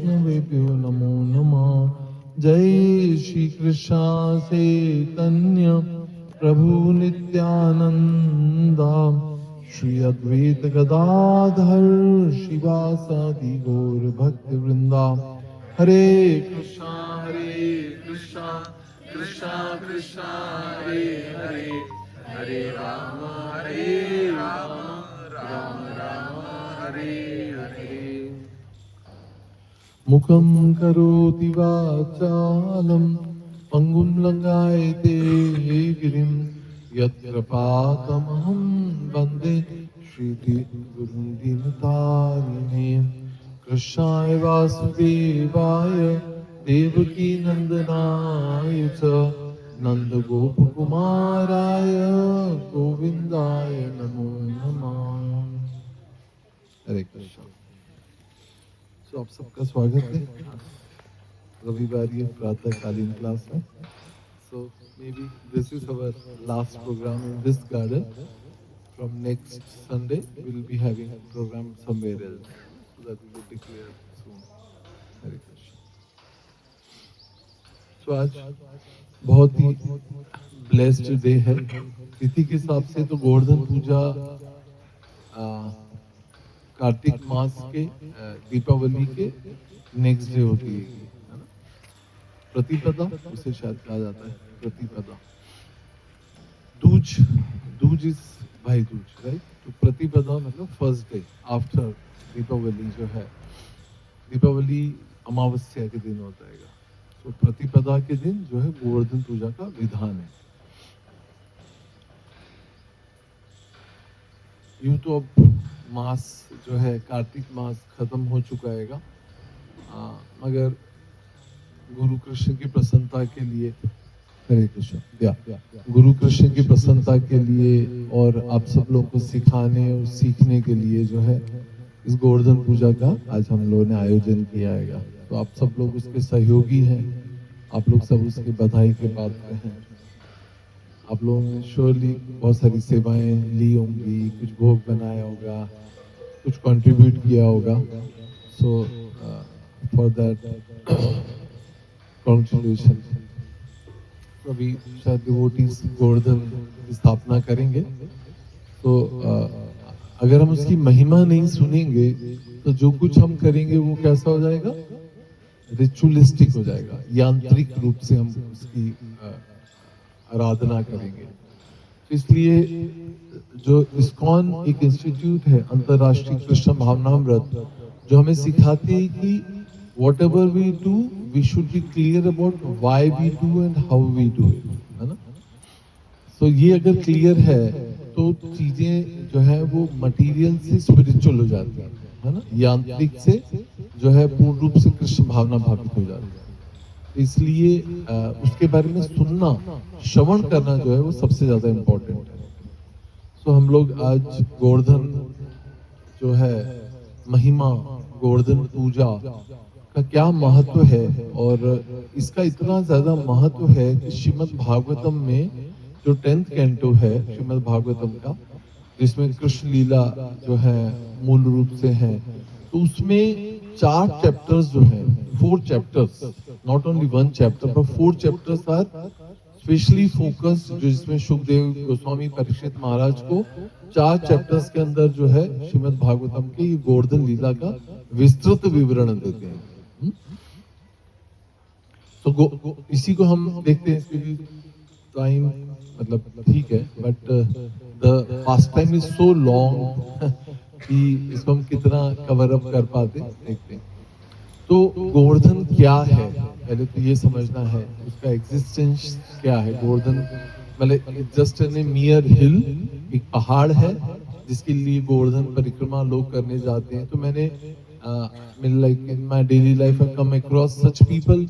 वैष्णवेभ्यो नमो नमः। जय श्री कृष्ण चैतन्य प्रभु नित्यानंदा, श्री अद्वैत गदाधर शिवासादि गौर भक्त वृंदा। हरे कृष्णा कृष्णा कृष्णा हरे हरे, हरे राम राम राम हरे हरे। मुखं करोति वाचालं पंगुं लंघयते गिरिं, यत्कृपातमहं वन्दे श्रीगुरुं दीनतारिणे। कृष्णाय वासुदेवाय देवकी नंदनाय च नंदगोपकुमाराय गोविंदाय नमो नमः। हरे कृष्ण। तो आप सबका स्वागत है रविवार ये प्रातःकालीन क्लास में। So may be this is our last programme in this garden. From next Sunday we will be having programme somewhere else, so that we will declare soon. Hare Krishna. So आज बहुत ही ब्लेस्ड डे है। तिथि के हिसाब से तो गोवर्धन पूजा कार्तिक मास के दीपावली के नेक्स्ट डे होती है ना। प्रतिपदा उसे शायद कहा जाता है, प्रतिपदा। दूज, दूज इज भाई दूज, राइट। तो प्रतिपदा मतलब फर्स्ट डे आफ्टर दीपावली जो है, दीपावली अमावस्या के दिन होता है। तो प्रतिपदा के दिन जो है गोवर्धन पूजा का विधान है। यूं तो अब मास जो है कार्तिक मास खत्म हो चुका है, मगर गुरु कृष्ण की प्रसन्नता के लिए, हरे कृष्ण, गुरु कृष्ण की प्रसन्नता के लिए और आप सब लोगों को सिखाने और सीखने के लिए जो है इस गोवर्धन पूजा का आज हम लोगों ने आयोजन किया है। तो आप सब लोग उसके सहयोगी हैं, आप लोग सब उसके बधाई के पात्र हैं। आप लोगों ने श्योरली बहुत सारी सेवाएं ली होंगी, कुछ भोग बनाया होगा, कुछ कंट्रीब्यूट किया होगा। So for that congratulation. अभी शायद डिवोटीज गोवर्धन की स्थापना करेंगे। तो अगर हम उसकी महिमा नहीं सुनेंगे तो जो कुछ हम करेंगे वो कैसा हो जाएगा, रिचुअलिस्टिक हो जाएगा, यांत्रिक रूप से हम उसकी आराधना करेंगे। तो इसलिए जो इस्कॉन एक इंस्टीट्यूट है, अंतरराष्ट्रीय कृष्ण भावनामृत, जो हमें सिखाती है कि whatever we do we should be clear about why we do and how we do it, है ना। तो ये अगर क्लियर है तो चीजें जो है वो मटेरियल से स्पिरिचुअल हो जाती है ना, यांत्रिक से जो है पूर्ण रूप से कृष्ण भावना भावित हो जाती है। इसलिए उसके बारे में सुनना, श्रवण करना जो है वो सबसे ज्यादा इम्पोर्टेंट है। तो हम लोग आज गोवर्धन जो है महिमा, गोवर्धन पूजा का क्या महत्व है, और इसका इतना ज्यादा महत्व है कि श्रीमद् भागवतम में जो 10th कैंटो है श्रीमद् भागवतम का, जिसमें कृष्ण लीला जो है मूल रूप से है, तो उसमें 4 चैप्टर्स जो हैं, 4 chapters, not only 1 chapter but 4 chapters are specially focused, जो जिसमें सुखदेव गोस्वामी परीक्षित महाराज को 4 चैप्टर्स के अंदर जो है श्रीमद् भागवतम के गोवर्धन लीला का विस्तृत विवरण देते हैं। तो इसी को हम देखते हैं। टाइम मतलब ठीक है, but the past time is so long कि इसको हम कितना कवर अप कर पाते देखते हैं। तो गोवर्धन क्या है, पहले तो ये समझना है उसका एग्जिस्टेंस क्या है। गोवर्धन मतलब जस्ट एन मियर हिल, एक पहाड़ है जिसके लिए गोवर्धन परिक्रमा लोग करने जाते हैं। तो मैंने like in my daily life I come across such people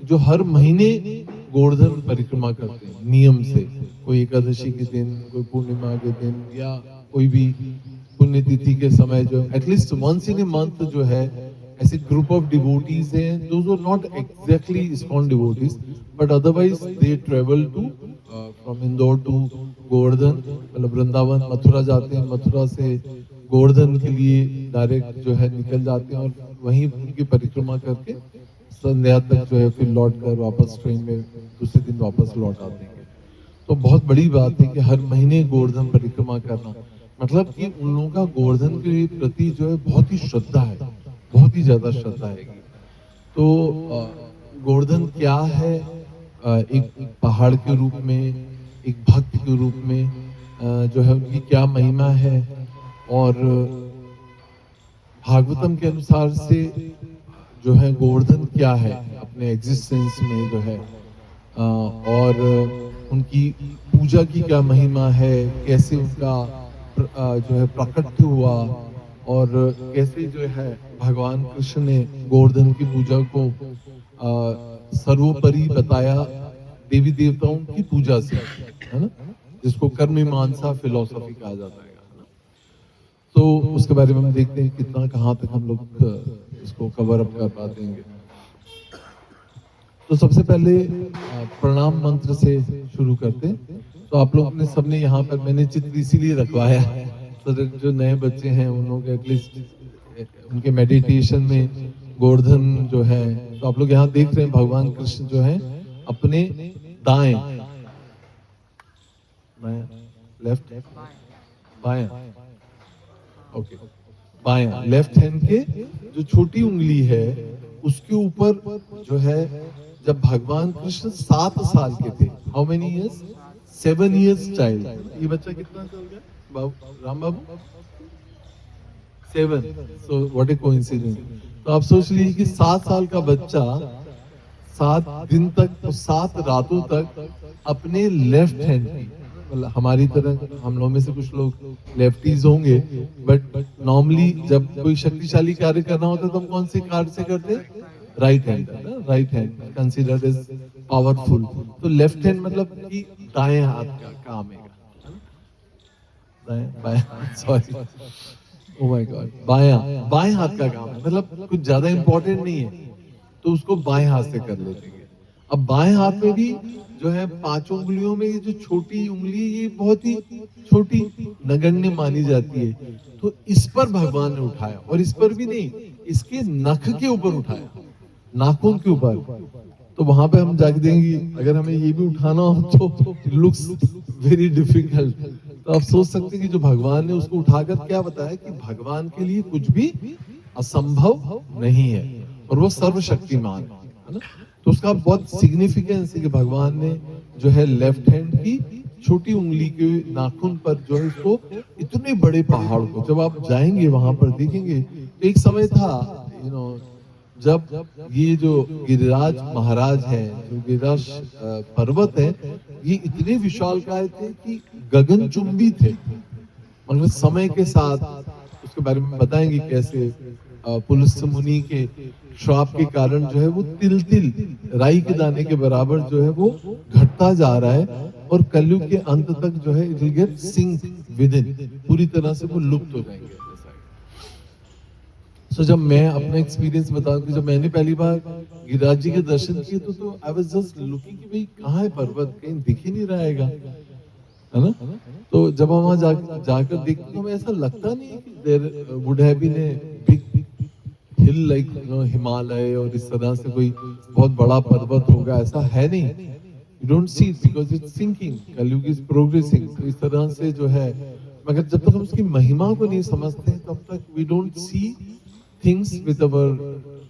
जो हर महीने गोवर्धन परिक्रमा करते हैं नियम से, कोई एकादशी के दिन, कोई पूर्णिमा के दिन, या कोई भी पुण्यतिथि के समय जो at least once in a month जो है ऐसे ग्रुप ऑफ डिवोटीज हैं, those are not exactly ISKCON devotees but otherwise they travel to from Indore to Govardhan, मतलब वृंदावन मथुरा जाते हैं, मथुरा से गोवर्धन के लिए डायरेक्ट जो है निकल जाते हैं और वहीं उनकी परिक्रमा करके संध्या तक जो है फिर लौट कर वापस ट्रेन में दूसरे दिन वापस लौट आते हैं। तो बहुत बड़ी बात है कि हर महीने गोवर्धन परिक्रमा करना, मतलब कि उन लोगों का गोवर्धन के प्रति जो है बहुत ही श्रद्धा है, बहुत ही ज्यादा श्रद्धा है। तो गोवर्धन क्या है? एक पहाड़ के रूप में, एक भक्त के रूप में जो है उनकी क्या महिमा है। और भागवतम के अनुसार से जो है गोवर्धन क्या है अपने एग्जिस्टेंस में जो है, और उनकी पूजा की क्या महिमा है, कैसे उनका जो है प्रकट हुआ, और कैसे जो है भगवान कृष्ण ने गोवर्धन की पूजा को सर्वोपरि बताया देवी देवताओं की पूजा से, है ना, जिसको कर्म मीमांसा फिलोसफी कहा जाता है ना। तो उसके बारे में हम देखते हैं कितना कहाँ तक हम लोग इसको कवर अप कर पाते हैं। तो सबसे पहले प्रणाम मंत्र से शुरू करते हैं। तो आप लोग ने सबने यहाँ पर, मैंने चित्र इसीलिए रखवाया है तो जो नए बच्चे हैं उन लोग एटलीस्ट उनके मेडिटेशन में गोवर्धन जो है, तो आप लोग यहाँ देख रहे हैं भगवान कृष्ण जो है अपने दाएं, लेफ्ट, बाएं, ओके, बाएं, लेफ्ट हैंड के जो छोटी उंगली है उसके ऊपर जो है, जब भगवान कृष्ण 7 साल के थे, how many years? 7 years child. ये बच्चा कितना साल का? बाबू, राम बाबू 7। So what A coincidence. तो आप सोच लीजिए कि 7 साल का बच्चा 7 दिन तक, तो 7 रातों तक अपने लेफ्ट हैंड, मतलब हमारी तरह हम लोग में से कुछ लोग लेफ्टीज होंगे, बट नॉर्मली जब कोई शक्तिशाली कार्य करना होता है तो हम कौन से कार्य से करते हैं? Right hand, right hand considered as powerful. तो लेफ्ट हैंड मतलब कि दाएं हाथ का काम है, दाएं बाएं, सॉरी, ओह माय गॉड, बाएं हाथ का काम है, मतलब कुछ ज्यादा इंपॉर्टेंट नहीं है तो उसको बाएं हाथ से कर लेते हैं। अब बाएं हाथ में भी जो है 5 उंगलियों में ये जो छोटी उंगली, ये बहुत ही छोटी नगण्य मानी जाती है, तो इस पर भगवान ने उठाया, और इस पर भी नहीं, इसके नख के ऊपर उठाया, नाखून के ऊपर। तो वहां पे हम जाके देंगे, अगर हमें ये भी उठाना हो तो लुक्स वेरी डिफिकल्ट। तो आप सोच सकते हैं कि जो भगवान ने उसको उठाकर क्या बताया कि भगवान के लिए कुछ भी असंभव नहीं है और वो सर्वशक्तिमान है ना। तो उसका बहुत सिग्निफिकेंस है कि भगवान ने जो है लेफ्ट हैंड की छोटी उंगली के नाखून पर जो है इसको, इतने बड़े पहाड़ को जब आप जाएंगे वहां पर देखेंगे, तो एक समय था जब ये जो गिरिराज महाराज है, जो गिरिराज पर्वत है, ये इतने विशालकाय थे कि गगनचुंबी थे। मतलब समय के साथ उसके बारे में बताएंगे कैसे पुलस्त्य मुनि के श्राप के कारण जो है वो तिल तिल राई के दाने के बराबर जो है वो घटता जा रहा है, और कलयुग के अंत तक जो है it will get sync with in, पूरी तरह से वो लुप्त हो जाएंगे। So, जब मैं अपना एक्सपीरियंस बताऊं कि जब मैंने पहली बार गिरिराज जी के दर्शन किए तो आई वाज जस्ट लुकिंग कि भाई कहाँ है पर्वत, कहीं दिख ही नहीं रहेगा, है ना। तो जब हम वहां जाकर देखते तो हमें ऐसा लगता नहीं कि there would have been a big hill like Himalaya और इस तरह से कोई बहुत बड़ा पर्वत होगा, ऐसा है नहीं। You don't see because it's sinking, Kalyug is progressing. तो इस तरह से जो है, मगर जब तक हम उसकी महिमा को नहीं समझते तब तक we don't see things with our,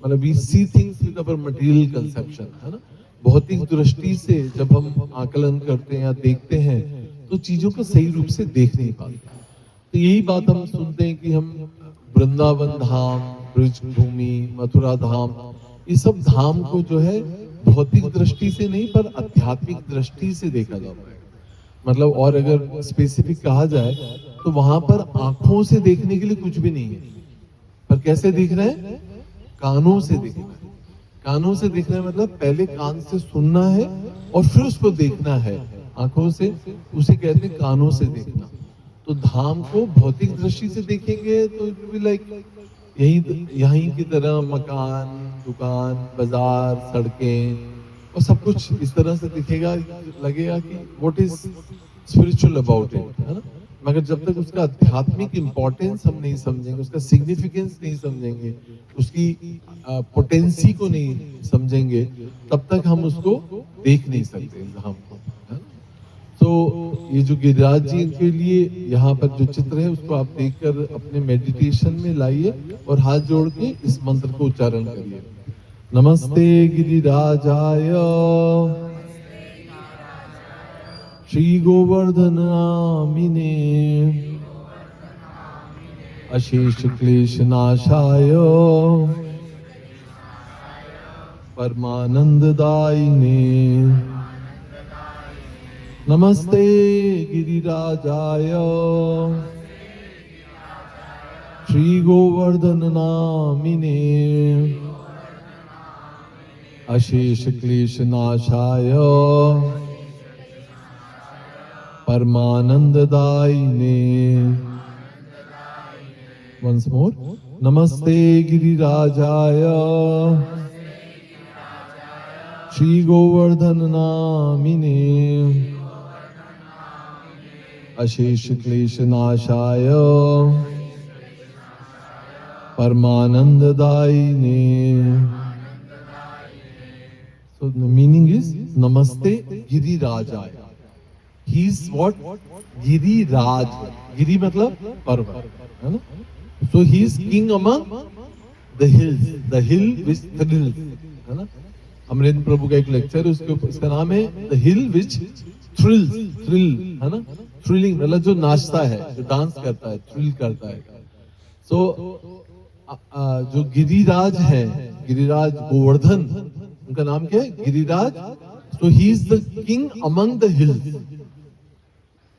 मतलब we see things with our material conception, है ना। भौतिक दृष्टि से जब हम आकलन करते हैं या देखते हैं तो चीजों को सही रूप से देख नहीं पाते। तो यही बात हम सुनते हैं कि हम वृंदावन धाम, ब्रज भूमि, मथुरा धाम, ये सब धाम को जो है भौतिक दृष्टि से नहीं पर आध्यात्मिक दृष्टि से देखा जाता है। मतलब और अगर स्पेसिफिक कहा जाए तो वहां पर आंखों से देखने के लिए कुछ भी नहीं है, पर कैसे दिख रहे हैं? कानों से दिख रहा है। कानों से दिख रहा है मतलब पहले कान से सुनना है और फिर उसको देखना है आंखों से, उसे कहते हैं कानों से देखना। तो धाम को भौतिक दृष्टि से देखेंगे तो इट विल बी लाइक यहीं की तरह मकान, दुकान, बाजार, सड़कें और सब कुछ इस तरह से दिखेगा, लगेगा कि what is spiritual about it, है ना। मगर जब तक उसका आध्यात्मिक इम्पोर्टेंस हम नहीं समझेंगे, उसका सिग्निफिकेंस नहीं समझेंगे, उसकी पोटेंसी को नहीं समझेंगे, तब तक हम उसको देख नहीं सकते धाम को, है ना? तो ये जो गिरिराज जी के लिए यहाँ पर जो चित्र है उसको आप देखकर अपने मेडिटेशन में लाइए और हाथ जोड़ के इस मंत्र को उच्चारण करिए। नमस्ते गिरिराजाय श्री गोवर्धनामिने अशेष क्लेश नाशाय परमानंददायिने नमस्ते गिरिराजाय श्री गोवर्धनामिने अशेष क्लेश नाशाय परमानंददायिने। Once more, नमस्ते गिरिराजाय श्री गोवर्धनामिने अशेष क्लेश नाशाय परमानंददायिने। So the meaning is Namaste Girirajaya. He is what? Giriraj. Giri मतलब पर्वत, है ना? So he is king among the hills. The hill which thrills, है ना? अमरेंद्र प्रभु का एक लेक्चर है, उसके उसका नाम है The Hill Which Thrills. Thrill, है ना? Thrilling मतलब जो नाचता है, जो डांस करता है, थ्रिल करता है. So जो गिरिराज है, गिरिराज गोवर्धन, उनका नाम क्या है? Giriraj. So he is the king among the hills.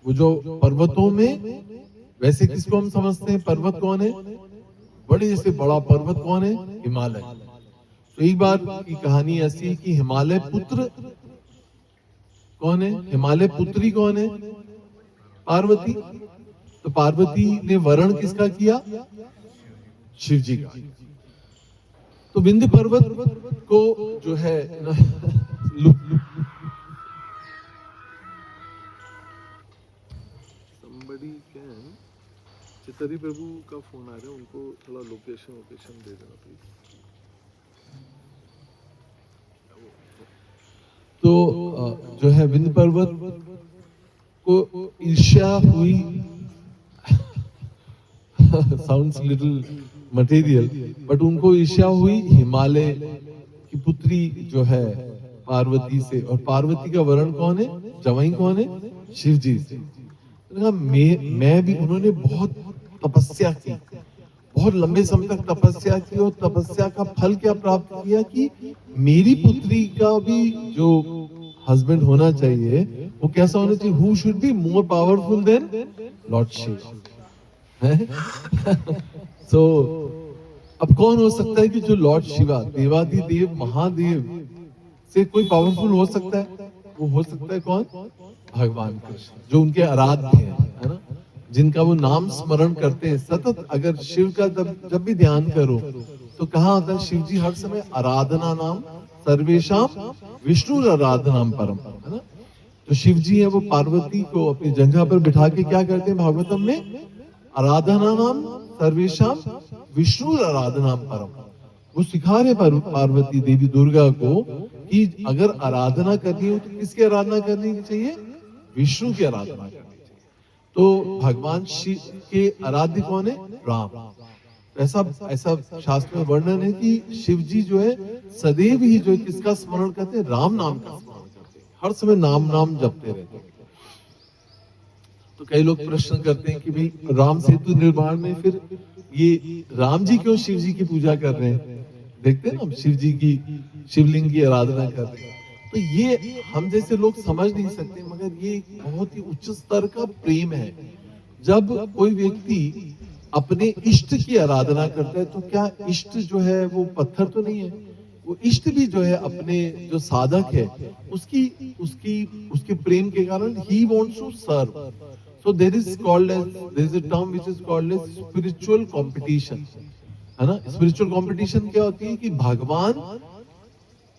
वो जो पर्वतों में, वैसे किसको हम समझते हैं पर्वत कौन है? बड़े से बड़ा पर्वत कौन है? हिमालय. तो एक बार की कहानी ऐसी है कि हिमालय पुत्र कौन है? हिमालय पुत्री कौन है? पार्वती. तो पार्वती ने वरण किसका किया? शिव जी का. तो विंध्य पर्वत को जो है चितरी प्रभु का फोन आ रहा है, उनको थोड़ा लोकेशन दे देना प्लीज. तो जो है विंध्य पर्वत को ईर्ष्या हुई, साउंड्स लिटिल मटेरियल, बट उनको ईर्ष्या हुई हिमालय की पुत्री जो है पार्वती से. और पार्वती का वरण कौन है? जवाई कौन है? शिव जी से. मैं भी, उन्होंने बहुत तपस्या की, बहुत लंबे समय तक तपस्या की, और तपस्या का फल क्या प्राप्त किया कि मेरी पुत्री का भी जो हस्बैंड होना चाहिए वो कैसा होना चाहिए? Who should be more powerful than Lord Shiva. So अब कौन हो सकता है कि जो लॉर्ड शिवा, देवाधिदेव महादेव से कोई पावरफुल हो सकता है? वो हो सकता है कौन? भगवान कृष्ण, जो उनके आराध्य हैं, है ना? जिनका वो नाम स्मरण करते हैं सतत. अगर शिव का जब भी ध्यान करो तो कहाँ आता है? शिव जी हर समय आराधना नाम सर्वेशाम विष्णु आराधनाम परम, है ना? तो शिव जी है वो पार्वती को अपनी जंघा पर बिठा के क्या करते हैं भागवतम में? आराधना नाम सर्वेशाम विष्णु आराधनाम परम. वो सिखा रहे पार्वती देवी दुर्गा को कि अगर आराधना करनी हो तो किसकी आराधना करनी चाहिए? विष्णु की आराधना करनी चाहिए. तो भगवान शिव के आराध्य कौन है? राम. ऐसा शास्त्र में वर्णन है कि शिव जी जो है सदैव ही जो है किसका स्मरण करते हैं? राम नाम का स्मरण करते हैं, हर समय नाम जपते रहते हैं. तो कई लोग प्रश्न करते हैं कि भाई राम सेतु निर्माण में फिर ये राम जी क्यों शिव जी की पूजा कर रहे हैं? देखते हैं ना, हम शिव जी की शिवलिंग की आराधना कर रहे हैं. तो ये हम जैसे लोग समझ नहीं सकते, मगर ये बहुत ही उच्च स्तर का प्रेम है. जब कोई व्यक्ति अपने इष्ट की आराधना करता है तो क्या इष्ट जो है वो पत्थर तो नहीं है? वो इष्ट भी जो है अपने जो साधक है उसके प्रेम के कारण ही wants to serve. So there is a term which is called as spiritual competition, है ना? Spiritual competition क्या होती है कि भगवान,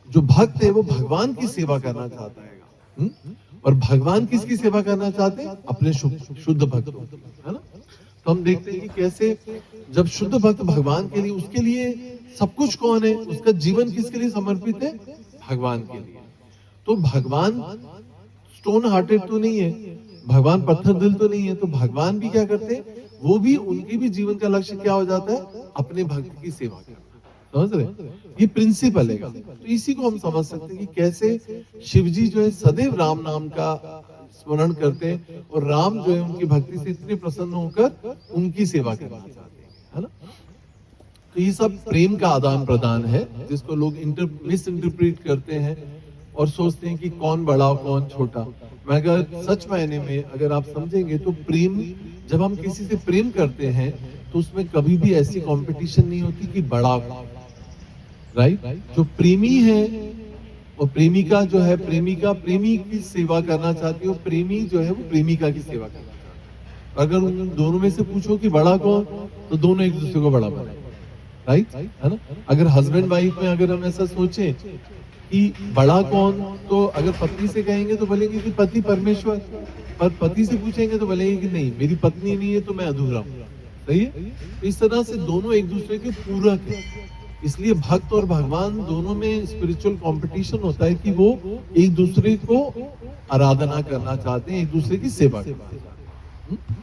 जो भक्त है वो भगवान की सेवा करना चाहता है, और भगवान किसकी सेवा करना चाहते हैं? अपने शुद्ध भक्तों, है ना। तो हम देखते हैं कि कैसे जब शुद्ध भक्त भगवान के लिए, उसके लिए सब कुछ कौन है, उसका जीवन किसके लिए समर्पित है? भगवान के लिए। तो भगवान स्टोन हार्टेड तो नहीं है, भगवान पत्थर दिल तो नहीं है, तो भगवान भी क्या करते हैं? वो भी, उनके भी जीवन का लक्ष्य क्या हो जाता है? अपने भक्त की सेवा करना। समझ रहे? ये प्रिंसिपल है। तो इसी को हम समझ सकते हैं कि कैसे शिव जी जो है सदैव राम नाम का स्मरण करते हैं, और राम जो है उनकी भक्ति से इतने प्रसन्न होकर उनकी सेवा करना चाहते हैं, है ना। तो ये सब प्रेम का आदान प्रदान है, जिसको लोग मिस इंटरप्रेट करते हैं और सोचते हैं कि कौन बड़ा और कौन छोटा। मगर सच मायने में अगर आप समझेंगे तो प्रेम, जब हम किसी से प्रेम करते हैं तो उसमें कभी भी ऐसी कंपटीशन नहीं होती कि बड़ा, राइट। जो प्रेमी है और प्रेमिका जो है, प्रेमिका प्रेमी की सेवा करना चाहती है, और प्रेमी जो है वो प्रेमिका की सेवा करना चाहती है। अगर उन दोनों में से पूछो कि बड़ा कौन, तो दोनों एक दूसरे को बड़ा बनाए, राइट, है ना। अगर हस्बैंड वाइफ में अगर हम ऐसा सोचें कि बड़ा कौन, तो अगर पत्नी से कहेंगे तो बोलेंगे कि पति परमेश्वर, पर पति से पूछेंगे तो बोलेंगे कि नहीं, मेरी पत्नी नहीं है तो मैं अधूरा हूं। सही है। तो इस तरह से दोनों एक दूसरे के पूरक है। इसलिए भक्त और भगवान दोनों में स्पिरिचुअल कंपटीशन होता है कि वो एक दूसरे को आराधना करना चाहते हैं, एक दूसरे की सेवा करना चाहते हैं।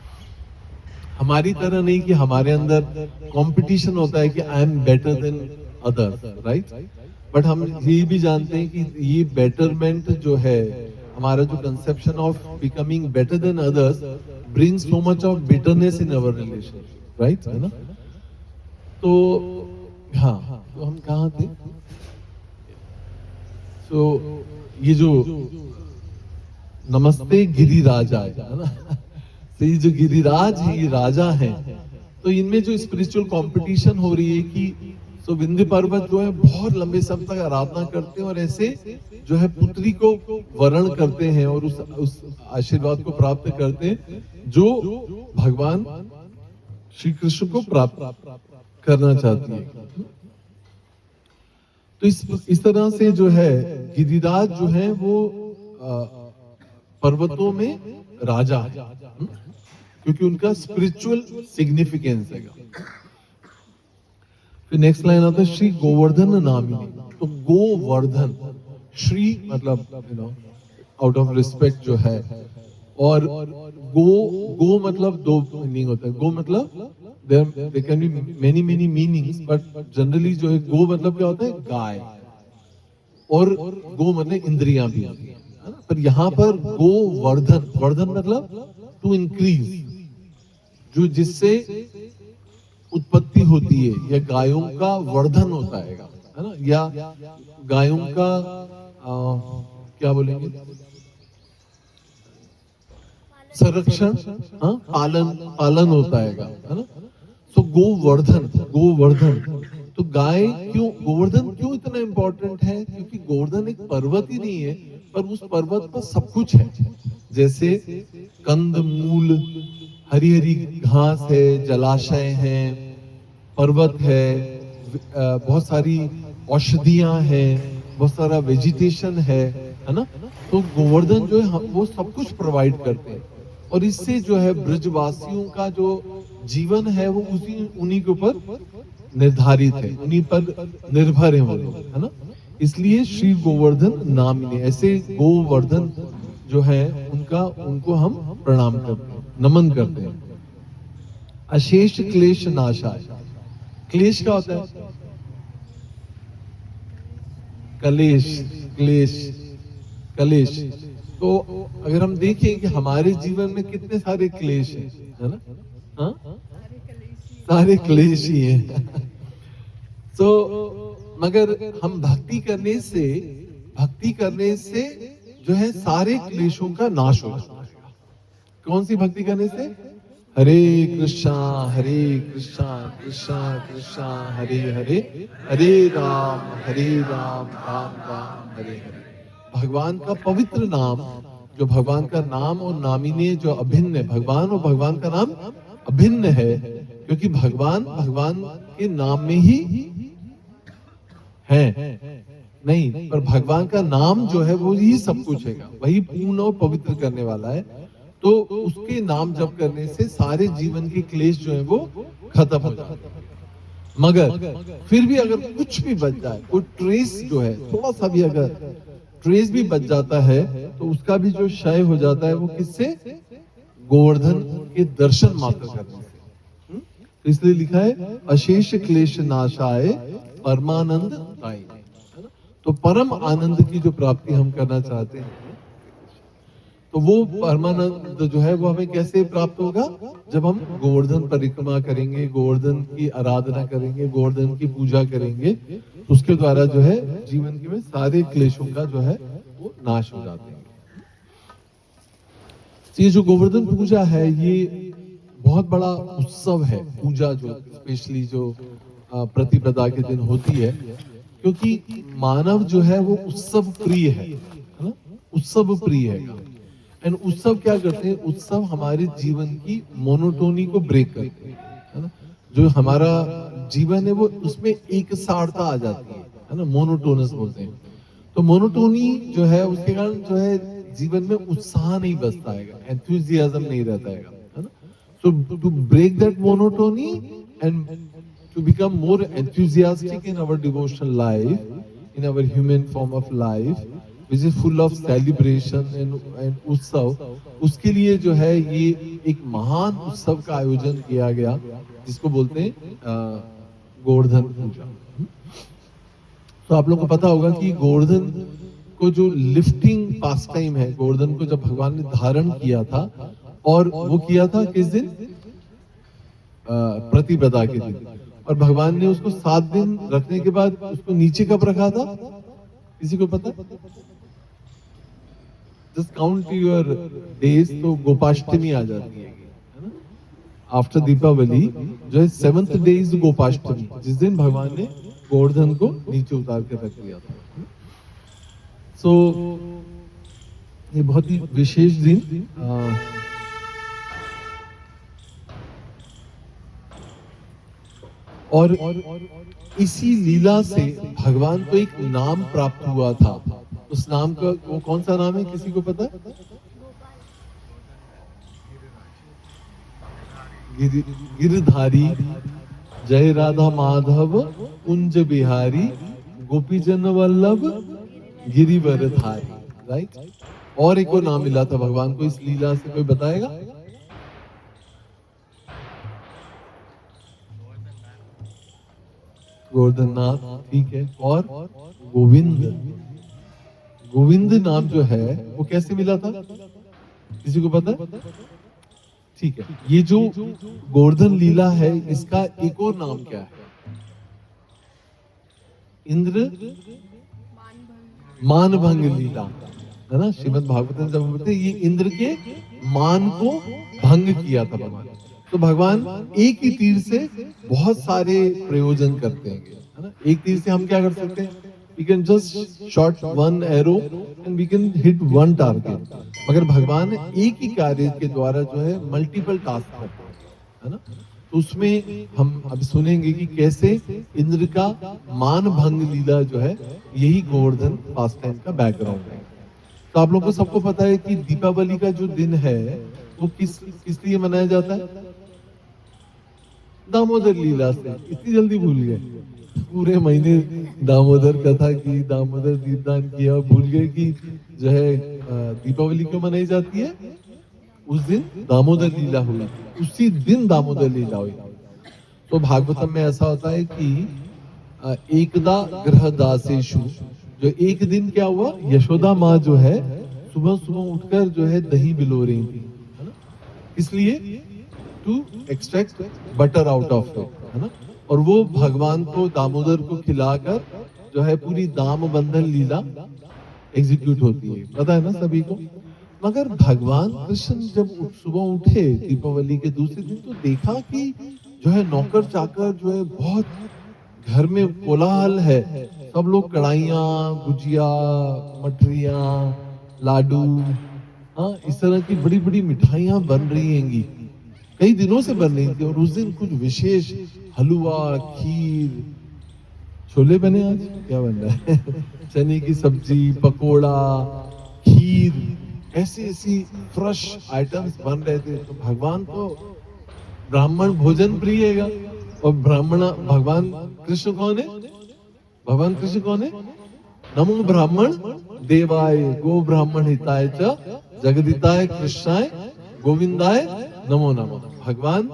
हमारी तरह नहीं कि हमारे अंदर कंपटीशन होता है कि I am better than others, right. But हम ये भी जानते हैं कि ये बेटरमेंट जो है, हमारा जो conception of becoming better than others brings so much of bitterness in our relation, right, है ना। तो हाँ, तो हम कहाँ थे? तो ये जो नमस्ते गिरिराजा है ना, तो ये जो गिरिराज है, ये राजा है, तो इनमें जो स्पिरिचुअल कंपटीशन हो रही है कि तो विंध्य पर्वत जो है बहुत लंबे समय तक आराधना करते हैं, और ऐसे जो है पुत्री को वरण करते हैं और उस आशीर्वाद को प्राप्त करते हैं जो भगवान श्री कृष्ण को प्राप्त करना चाहती है। तो इस तरह से जो है गिरिराज जो है वो पर्वतों में राजा है, क्योंकि उनका स्पिरिचुअल सिग्निफिकेंस है। फिर नेक्स्ट लाइन आता है श्री गोवर्धन नामिनी। तो गोवर्धन, श्री मतलब आउट ऑफ रिस्पेक्ट जो है, और गो मतलब दो मीनिंग होता है। गो मतलब there can be many many meanings, but generally जो है गो मतलब क्या होता है? गाय, और गो मतलब इंद्रियां भी होती है ना। पर यहाँ पर गोवर्धन, वर्धन मतलब टू इंक्रीज, जो जिससे उत्पत्ति होती है, या गायों का वर्धन होता है ना, या गायों का क्या बोलेंगे, संरक्षण, पालन होता है ना। तो गोवर्धन, गोवर्धन। तो गाय क्यों, गोवर्धन क्यों इतना इंपॉर्टेंट है? क्योंकि गोवर्धन एक पर्वत ही नहीं है, पर उस पर्वत पर सब कुछ है। जैसे कंद मूल, हरी हरी घास है, जलाशय है, पर्वत है, बहुत सारी औषधियां हैं, बहुत सारा वेजिटेशन है ना। तो गोवर्धन जो है वो सब कुछ प्रोवाइड करते हैं, और इससे जो है ब्रजवासियों का जो जीवन है वो उन्हीं के ऊपर निर्धारित है, उन्हीं पर निर्भर है वो लोग, है ना। इसलिए श्री गोवर्धन नामिनी, ऐसे गोवर्धन जो है उनको हम प्रणाम करते हैं, नमन करते हैं। अशेष क्लेश नाशाय। क्लेश क्या होता है? कलेश, क्लेश, कलेश। तो अगर हम देखें कि हमारे जीवन में कितने सारे क्लेश हैं, है ना, हाँ, सारे क्लेश ही हैं। तो मगर हम भक्ति करने से जो है सारे क्लेशों का नाश हो जाता है। कौन सी भक्ति करने से? हरे कृष्णा कृष्णा कृष्णा हरे हरे, हरे राम राम राम हरे हरे। भगवान का पवित्र नाम, जो भगवान का नाम और नामिने जो अभिन्न है, भगवान और भगवान का नाम अभिन्न है, क्योंकि भगवान के नाम में ही है। नहीं, पर भगवान का नाम जो है वो ही सब कुछ है, वही पूर्ण और पवित्र करने वाला है। तो उसके नाम जप करने से सारे जीवन के क्लेश जो है वो खत्म हो जाते हैं। मगर फिर भी अगर कुछ भी बच जाए, कोई ट्रेस जो है थोड़ा सा भी अगर ट्रेस भी बच जाता है, तो उसका भी जो क्षय हो जाता है वो किससे? गोवर्धन के दर्शन मात्र करने से। तो इसलिए लिखा है अशेष क्लेश नाशाय परमानंद दाई, है ना? तो परम आनंद की जो प्राप्ति हम करना चाहते हैं, तो वो परमानंद जो है वो हमें कैसे प्राप्त होगा? जब हम गोवर्धन परिक्रमा करेंगे, गोवर्धन की आराधना करेंगे, गोवर्धन की पूजा करेंगे, तो उसके द्वारा जो है जीवन के में सारे क्लेशों का जो है वो नाश हो जाते हैं। तो ये जो गोवर्धन पूजा है, ये बहुत बड़ा उत्सव है। पूजा जो स्पेशली जो प्रतिपदा के दिन होती है, क्योंकि मानव जो है वो उत्सव प्रिय है ना? उत्सव प्रिय है। एंड उत्सव क्या करते हैं? उत्सव हमारे जीवन की मोनोटोनी को ब्रेक करते हैं, है ना? जो हमारा जीवन है वो उसमें एक सारता आ जाती है ना? मोनोटोनस बोलते हैं। तो मोनोटोनी जो है उसके कारण जो है जीवन में उत्साह नहीं बचता है, एंथुसियाज्म नहीं रहता है ना? So to break that monotony and to become more enthusiastic in our devotional life, in our human form of life, which is full of celebration and उत्सव, उसके लिए जो है ये एक महान उत्सव का आयोजन किया गया, जिसको बोलते हैं गोवर्धन पूजा। तो आप लोग को पता होगा कि गोवर्धन को जो लिफ्टिंग पास टाइम है, गोवर्धन को जब भगवान ने धारण किया था, और वो किया था किस दिन? प्रतिपदा के दिन। और भगवान ने उसको 7 दिन रखने के बाद उसको नीचे कब रखा था? किसी को पता? जस्ट काउंट योर डेज, तो गोपाष्टमी आ जाती है ना? आफ्टर दीपावली जो है 7th डे इज गोपाष्टमी, जिस दिन भगवान ने गोवर्धन को नीचे उतार के रख दिया था। सो ये बहुत ही विशेष दिन। और इसी लीला से भगवान को एक नाम प्राप्त हुआ था। उस नाम का वो कौन सा नाम है, किसी को पता? गिरधारी, जय राधा माधव कुंज बिहारी, गोपीजन वल्लभ गिरिवरधारी, राइट? और एक और नाम मिला था भगवान को इस लीला से, कोई बताएगा? गोवर्धननाथ, ठीक है। और गोविंद, गोविंद नाम जो है वो कैसे मिला था, किसी को पता? ठीक है, ये जो गोवर्धन लीला है इसका एक और नाम क्या है? इंद्र मानभंग लीला, है ना? श्रीमद् भागवत में जब बोलते हैं ये इंद्र के मान को भंग किया था भगवान। तो भगवान एक ही तीर से बहुत सारे प्रयोजन करते हैं, है ना? एक तीर से हम क्या कर सकते हैं? We can just shot one arrow and we can hit one target. मगर भगवान एक ही कार्य के द्वारा जो है मल्टीपल टास्क करते हैं, है ना? तो उसमें हम अभी सुनेंगे कि कैसे इंद्र का मान भंग लीला जो है यही गोवर्धन पास्ट टाइम का बैकग्राउंड है। तो आप लोगों को सबको पता है कि दीपावली का जो दिन है वो किस लिए मनाया जाता है? दामोदर लीला से। इतनी जल्दी भूल गए? पूरे महीने दामोदर कथा की, दामोदर दीपदान किया, भूल गए कि जो है दीपावली क्यों मनाई जाती है? उस दिन दामोदर लीला हुई, उसी दिन दामोदर लीला हुई। तो भागवतम में ऐसा होता है कि एकदा ग्रह दासेशु, जो एक दिन क्या हुआ, यशोदा माँ जो है सुबह सुबह उठकर जो है दही बिलो रही थी, है ना? इसलिए to extract butter out of it, है ना? और वो भगवान को, दामोदर को खिलाकर जो है पूरी दाम बंधन लीला एग्जीक्यूट होती है, पता है ना सभी को? मगर भगवान कृष्ण जब सुबह उठे दीपावली के दूसरे दिन, तो देखा कि जो है नौकर चाकर जो है बहुत घर में कोलाहल है, सब लोग कढ़ाइयाँ, गुजिया, मठरियाँ, लाडू, हाँ, इस तरह की बड़ी बड़ी मिठाइयाँ बन रही हैंगी, कई दिनों से बन रही थी। और उस दिन कुछ विशेष हलवा, खीर, छोले बने आज, क्या बन रहा है? चने की सब्जी, पकोड़ा, खीर, ऐसी ऐसी फ्रेश आइटम्स बन रहे थे। तो भगवान तो ब्राह्मण भोजन प्रिय हैगा। और ब्राह्मण भगवान कृष्ण कौन है? भगवान कृष्ण कौन है? नमो ब्राह्मण देवाय गो ब्राह्मण हिताय च जगदिताय कृष्णाय गोविंदाय नमो नमः। भगवान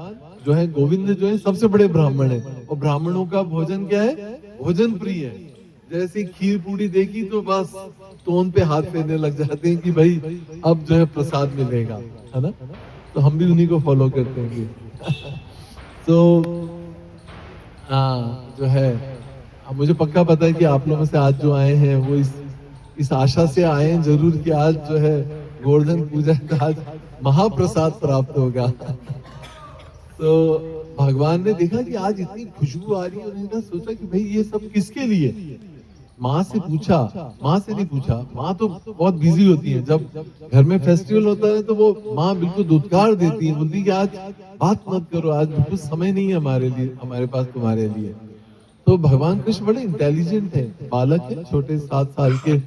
जो है गोविंद जो है सबसे बड़े ब्राह्मण है। और ब्राह्मणों का भोजन क्या है? भोजन प्रिय है। जैसे खीर पूरी देखी तो बस तोन पे हाथ फेरने लग जाते हैं कि भाई अब जो है प्रसाद मिलेगा, है ना? तो हम भी उन्हीं को फॉलो करते हैं। तो हाँ जो है, अब मुझे पक्का पता है कि आप लोगों से आज जो आए हैं वो इस आशा से आए हैं जरूर कि आज जो है गोवर्धन पूजा का आज महाप्रसाद प्राप्त होगा। तो भगवान ने देखा कि आज इतनी खुशबू आ रही है, उन्होंने सोचा कि भाई ये सब किसके लिए? माँ से पूछा, माँ से नहीं पूछा, माँ तो बहुत बिजी होती है। जब घर में फेस्टिवल होता है तो वो माँ बिल्कुल दुत्कार देती है, बोलती है कि आज बात मत करो, आज बिल्कुल समय नहीं है हमारे लिए, हमारे पास तुम्हारे लिए। तो भगवान कृष्ण बड़े इंटेलिजेंट है, बालक है छोटे 7 साल के,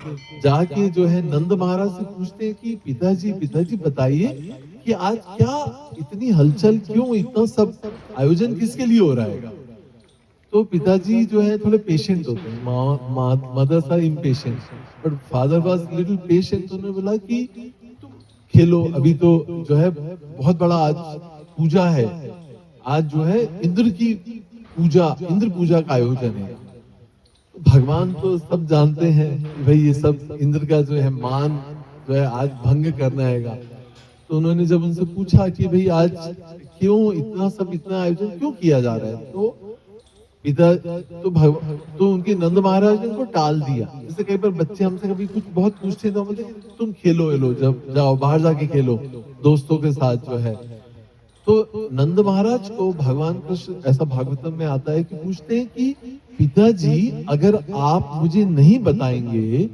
जाके जो है नंद महाराज से पूछते हैं कि पिताजी पिताजी बताइए कि आज क्या इतनी हलचल, क्यों इतना सब आयोजन किसके लिए हो रहा है? तो पिताजी जो है थोड़े पेशेंट होते हैं, mothers are impatient but father was little patient. उन्होंने बोला कि तुम खेलो, अभी तो जो है बहुत बड़ा आज पूजा है, आज जो है इंद्र की पूजा, इंद्र पूजा का आयोजन है। भगवान तो सब जानते हैं कि भाई ये सब इंद्र का जो है मान जो है आज भंग करना हैगा। तो उन्होंने जब उनसे पूछा कि भाई आज क्यों इतना सब, इतना आयोजन क्यों किया जा रहा है, तो पिता तो उनके नंद महाराज ने उनको टाल दिया। जैसे कई बार बच्चे हमसे कभी कुछ बहुत पूछते हैं तो बोलते हैं तुम खेलो एलो, जब जाओ बाहर जाके खेलो दोस्तों के साथ जो है। तो नंद महाराज को भगवान कृष्ण, ऐसा भागवतम में आता है कि पूछते हैं कि पिताजी अगर आप मुझे नहीं बताएंगे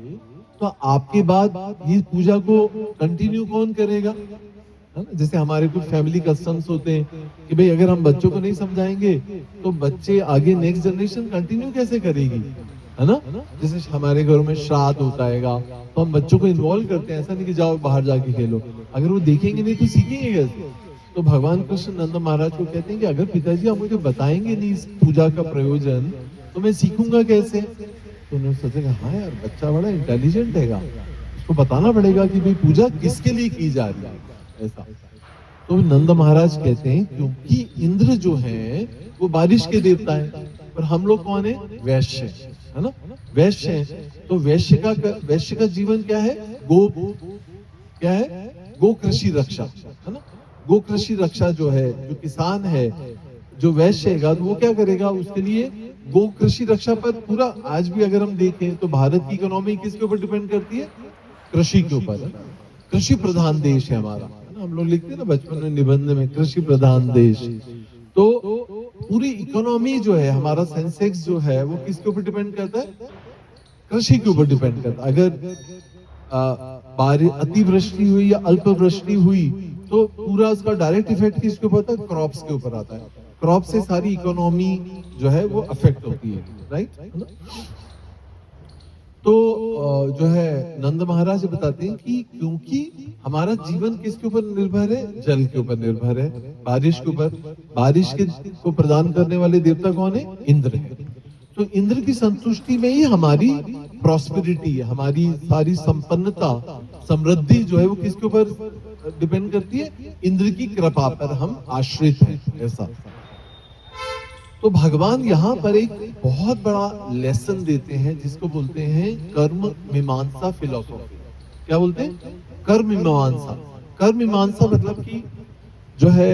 तो आपके बाद ये पूजा को कंटिन्यू कौन करेगा? है ना? जैसे हमारे कुछ फैमिली कस्टम्स होते हैं कि भाई अगर हम बच्चों को नहीं समझाएंगे तो बच्चे आगे नेक्स्ट जनरेशन कंटिन्यू कैसे करेगी, है ना? जैसे हमारे घरों में श्राद्ध होता है तो हम बच्चों को इन्वॉल्व करते हैं, ऐसा नहीं कि जाओ बाहर जाके खेलो। अगर वो देखेंगे नहीं तो सीखेंगे कैसे? तो भगवान कृष्ण नंद महाराज को कहते हैं कि अगर पिताजी आप मुझे बताएंगे नहीं इस पूजा का प्रयोजन तो मैं सीखूंगा कैसे? तो उन्होंने सोचा हाँ यार बच्चा बड़ा इंटेलिजेंट हैगा, उसको बताना पड़ेगा कि भाई पूजा किसके लिए की जा रही है, ऐसा। तो नंद महाराज कहते हैं क्योंकि इंद्र जो है वो बारिश के देवता है, और हम लोग कौन है? वैश्य, है ना? वैश्य है। तो वैश्य का जीवन क्या है? गो, क्या है? गो कृषि रक्षा, है ना? गो कृषि रक्षा जो है, जो किसान है, जो वैश्य है, तो वो क्या करेगा? उसके लिए गो कृषि रक्षा पर पूरा, आज भी अगर हम देखें तो भारत की इकोनॉमी किसके ऊपर डिपेंड करती है? कृषि के ऊपर। कृषि प्रधान देश है हमारा, है ना? हम लोग लिखते हैं ना बचपन में निबंध में, कृषि प्रधान देश। तो पूरी इकोनॉमी जो है हमारा, सेंसेक्स जो है वो किसके ऊपर डिपेंड करता है? कृषि के ऊपर डिपेंड करता है। अगर अतिवृष्टि हुई या अल्पवृष्टि हुई तो पूरा उसका डायरेक्ट इफेक्ट किसके ऊपर आता है? क्रॉप्स के ऊपर आता है। क्रॉप से सारी इकोनॉमी जो है वो अफेक्ट होती है, राइट? तो जो है नंद महाराज बताते हैं कि क्योंकि हमारा जीवन किसके ऊपर निर्भर है? जल के ऊपर निर्भर है, बारिश के ऊपर। बारिश के को प्रदान करने वाले देवता कौन है? इंद्र है। तो इंद्र की संतुष्टि में ही हमारी प्रॉस्पेरिटी है, हमारी सारी संपन्नता, समृद्धि जो है वो किसके ऊपर डिपेंड करती है? इंद्र की कृपा पर हम आश्रित हैं, ऐसा। तो भगवान यहाँ पर एक बहुत बड़ा लेसन देते हैं जिसको बोलते हैं कर्म मीमांसा फिलोसॉफी। क्या बोलते हैं? कर्म मीमांसा। कर्म मीमांसा मतलब कि जो है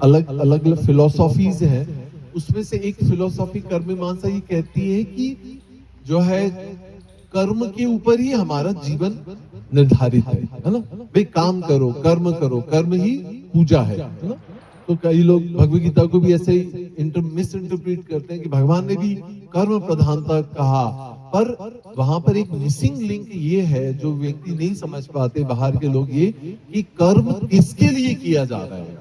अलग अलग फिलोसॉफीज हैं, उसमें से एक फिलोसॉफी कर्म मीमांसा ये कहती है कि जो है कर्म के ऊपर ही हमारा जीवन निर्धारित है ना? भाई काम करो, कर्म करो, कर्म ही पूजा है ना? तो कई लोग भगवद गीता को भी ऐसे ही मिस इंटरप्रेट करते हैं कि भगवान ने भी कर्म प्रधानता कहा, पर वहां पर एक मिसिंग लिंक ये है जो व्यक्ति नहीं समझ पाते बाहर के लोग, ये कि कर्म किसके लिए किया जा रहा है।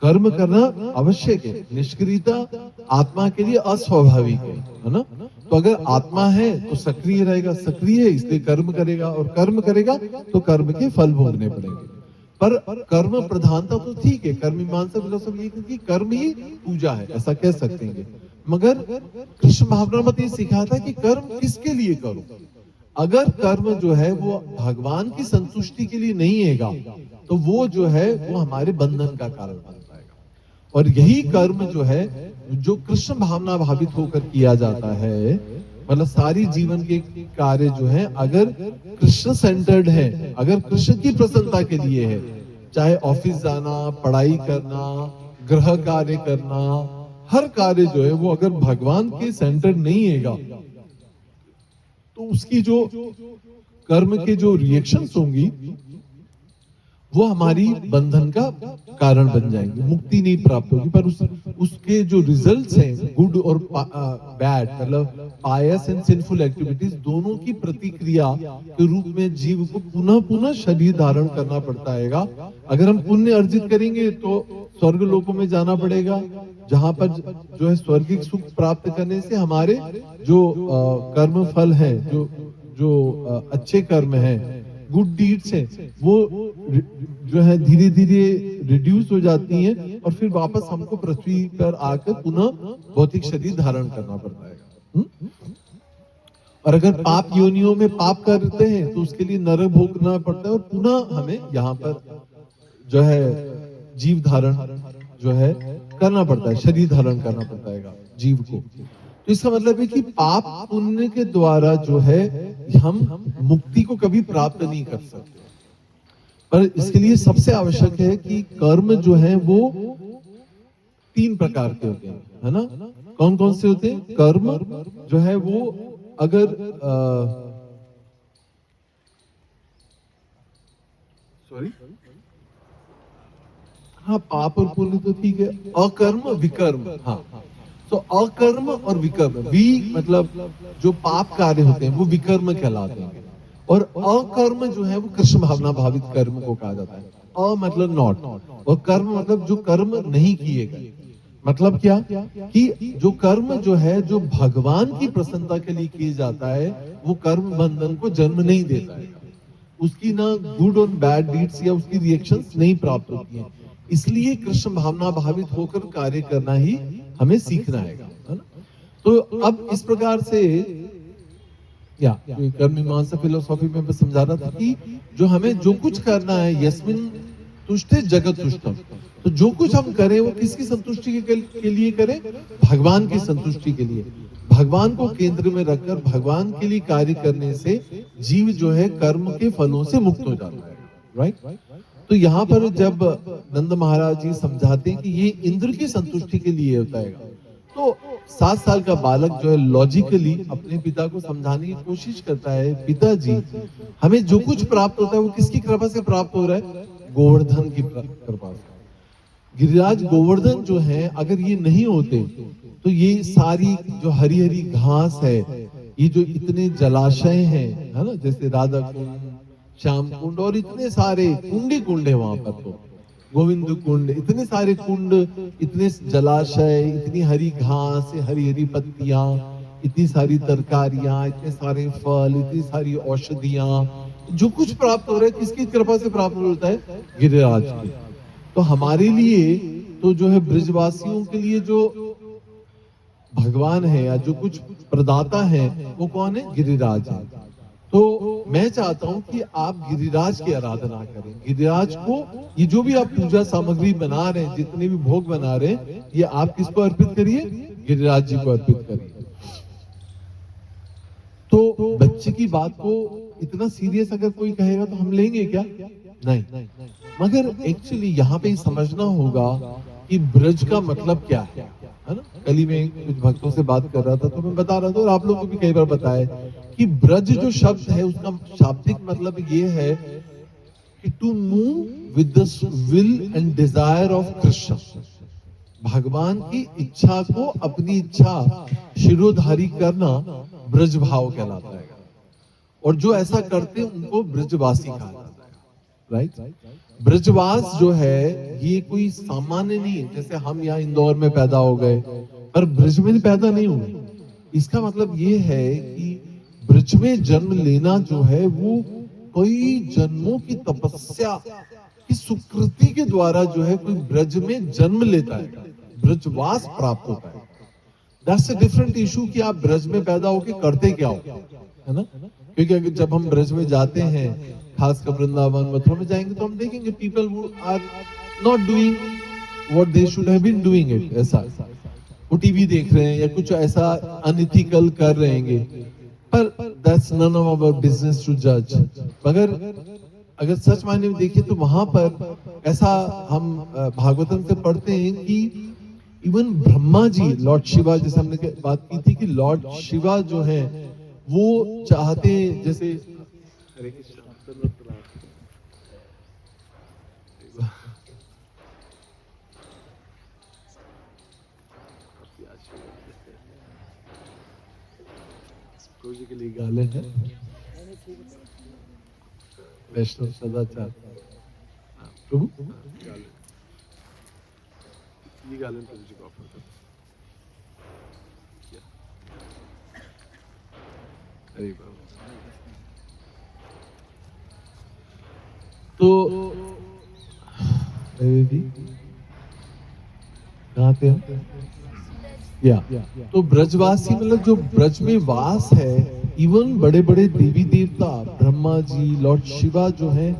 कर्म करना आवश्यक है, निष्क्रियता आत्मा के लिए अस्वाभाविक है ना? तो अगर आत्मा है तो सक्रिय रहेगा, सक्रिय है इसलिए कर्म करेगा, और कर्म करेगा तो कर्म के फल भोगने पड़ेंगे। पर कर्म प्रधानता तो ठीक है, कर्म मीमांसा फिलोसफी ये क्योंकि कर्म ही पूजा है, ऐसा कह सकते हैं। मगर कृष्ण भावना मत ये सिखाता है कि कर्म किसके लिए करो। अगर कर्म जो है वो भगवान की संतुष्टि के लिए नहीं हैगा, तो वो जो है वो हमारे बंधन का कारण बन जाएगा। और यही कर्म जो है, जो कृष्ण भावना भावित होकर किया जाता है, मतलब सारी जीवन के कार्य जो है अगर कृष्ण सेंटर्ड है, अगर कृष्ण की प्रसन्नता के लिए है, चाहे ऑफिस जाना, पढ़ाई करना, गृह कार्य करना, हर कार्य जो है वो अगर भगवान के सेंटर नहीं हैगा, तो उसकी जो कर्म के जो रिएक्शंस होंगी वो हमारी बंधन का कारण बन जाएंगे, मुक्ति नहीं प्राप्त होगी। पर उसके जो रिजल्ट्स हैं, गुड और बैड, मतलब पायस एंड सिंफुल एक्टिविटीज, दोनों की प्रतिक्रिया के रूप में जीव को पुनः पुनः शरीर धारण करना पड़ता है। अगर हम पुण्य अर्जित करेंगे तो स्वर्ग लोकों में जाना पड़ेगा, जहां पर जो है स्वर्गिक सुख प्राप्त करने से हमारे जो कर्म फल है, जो अच्छे कर्म है, गुड डीड्स है, वो जो है धीरे धीरे रिड्यूस हो जाती हैं, और फिर वापस हमको पृथ्वी पर आकर पुनः भौतिक शरीर धारण करना पड़ता है। और अगर पाप योनियों में पाप करते हैं तो उसके लिए नरक भोगना पड़ता है, और पुनः हमें यहाँ पर जो है जीव धारण जो है करना पड़ता है, शरीर धारण करना पड़ता है जीव को। तो इसका मतलब है कि पाप पुण्य के द्वारा जो है हम मुक्ति को कभी प्राप्त नहीं कर सकते। पर इसके लिए सबसे आवश्यक है कि कर्म जो है वो 3 प्रकार के होते हैं, है ना? कौन कौन से होते हैं कर्म जो है वो? अगर सॉरी, हाँ, पाप और पुण्य तो ठीक है, अकर्म विकर्म, हाँ। तो अकर्म और विकर्म, मतलब जो पाप कार्य होते हैं वो विकर्म कहलाते हैं, और अकर्म जो है वो कृष्ण भावना भावित कर्म को कहा जाता है। अ मतलब नॉट, और कर्म मतलब जो कर्म नहीं किए गए। मतलब क्या कि जो कर्म जो है, जो भगवान की प्रसन्नता के लिए किया जाता है, वो कर्म बंधन को जन्म नहीं देता है, उसकी ना गुड और बैड डीड्स या उसकी रिएक्शंस नहीं प्राप्त होती हैं। इसलिए कृष्ण भावना भावित होकर कार्य करना ही हमें सीखना है ना? तो अब इस प्रकार से या कर्म मीमांसा फिलोसॉफी में मैं समझा रहा था कि जो हमें जो कुछ करना है, यस्मिन तुष्टे जगत तुष्टम, तो जो कुछ हम करें वो किसकी संतुष्टि के लिए करें? भगवान की संतुष्टि के लिए। भगवान को केंद्र में रखकर भगवान के लिए कार्य करने से जीव जो है कर्म के फलों से मुक्त हो जाता है, राइट? तो यहाँ पर जब नंद महाराज जी समझाते हैं कि ये इंद्र की संतुष्टि के लिए होता है, तो 7 साल का बालक जो है लॉजिकली अपने पिता को समझाने की कोशिश करता है, पिताजी हमें जो कुछ प्राप्त होता है वो किसकी कृपा से प्राप्त हो रहा है? गोवर्धन की कृपा से। गिरिराज गोवर्धन जो है, अगर ये नहीं होते तो ये सारी जो हरी हरी घास है, ये जो इतने जलाशय हैं, है ना, जैसे राधा कुंड, श्याम कुंड, और इतने सारे कुंड है वहां पर, तो गोविंद कुंड, इतने सारे कुंड, इतने जलाशय, इतनी हरी घास, हरी हरी पत्तियां, इतनी सारी तरकारियां, इतने सारे फल, इतनी सारी औषधियां, जो कुछ प्राप्त हो रहा है किसकी कृपा से प्राप्त होता है? गिरिराज की। तो हमारे लिए तो जो है ब्रजवासियों के लिए जो भगवान है या जो कुछ प्रदाता है वो कौन है? गिरिराज है। तो मैं चाहता हूं कि आप गिरिराज की आराधना करें। गिरिराज को ये जो भी आप पूजा सामग्री बना रहे हैं, जितने भी भोग बना रहे हैं, ये आप किसको अर्पित करिए? गिरिराज जी को अर्पित करिए। तो बच्चे की बात को इतना सीरियस अगर कोई कहेगा तो हम लेंगे क्या? नहीं। मगर एक्चुअली यहाँ पे समझना होगा कि ब्रज का मतलब क्या है ना? कल ही मैं कुछ भक्तों से बात कर रहा था तो मैं बता रहा था, और आप लोगों को भी कई बार बताया कि ब्रज जो शब्द है उसका शाब्दिक मतलब ये है कि to move with the will and desire of Krishna. भगवान की इच्छा को अपनी इच्छा शिरोधारी करना ब्रज भाव कहलाता है, और जो ऐसा करते हैं उनको ब्रजवासी कहा जाता है, राइट? ब्रजवास जो है ये कोई सामान्य नहीं है, जैसे हम यहाँ इंदौर में पैदा हो गए पर ब्रज में पैदा नहीं हुए। इसका मतलब ये है कि ब्रज में जन्म लेना जो है वो कई जन्मों की तपस्या की सुकृति के द्वारा जो है कोई ब्रज में जन्म लेता है, ब्रजवास प्राप्त होता है। दैट्स अ डिफरेंट इशू कि आप ब्रज में पैदा होके करते क्या हो, है ना? क्योंकि अगर जब हम ब्रज में जाते हैं, खासकर वृंदावन मथुरा में जाएंगे तो हम देखेंगे people who are not doing what they should have been doing it. ऐसा वो टीवी देख रहे हैं या कुछ ऐसा अनइथिकल कर रहे हैं, पर that's none of our business to जज। मगर अगर सच मायने में देखिए तो वहां पर ऐसा हम भागवतम से पढ़ते हैं कि इवन ब्रह्मा जी, लॉर्ड शिवा, जैसे हमने बात की थी कि लॉर्ड शिवा जो है वो चाहते हैं, जैसे जी के लिए गाले हैं वैष्णव सदाचार प्रभु ये गाले प्रभु जी को ऑफर कर। अरे बाबा, तो कहाँ थे हम? या तो ब्रजवासी मतलब जो ब्रज में वास है, इवन बड़े बड़े देवी देवता ब्रह्मा जी, लॉर्ड शिवा जो है,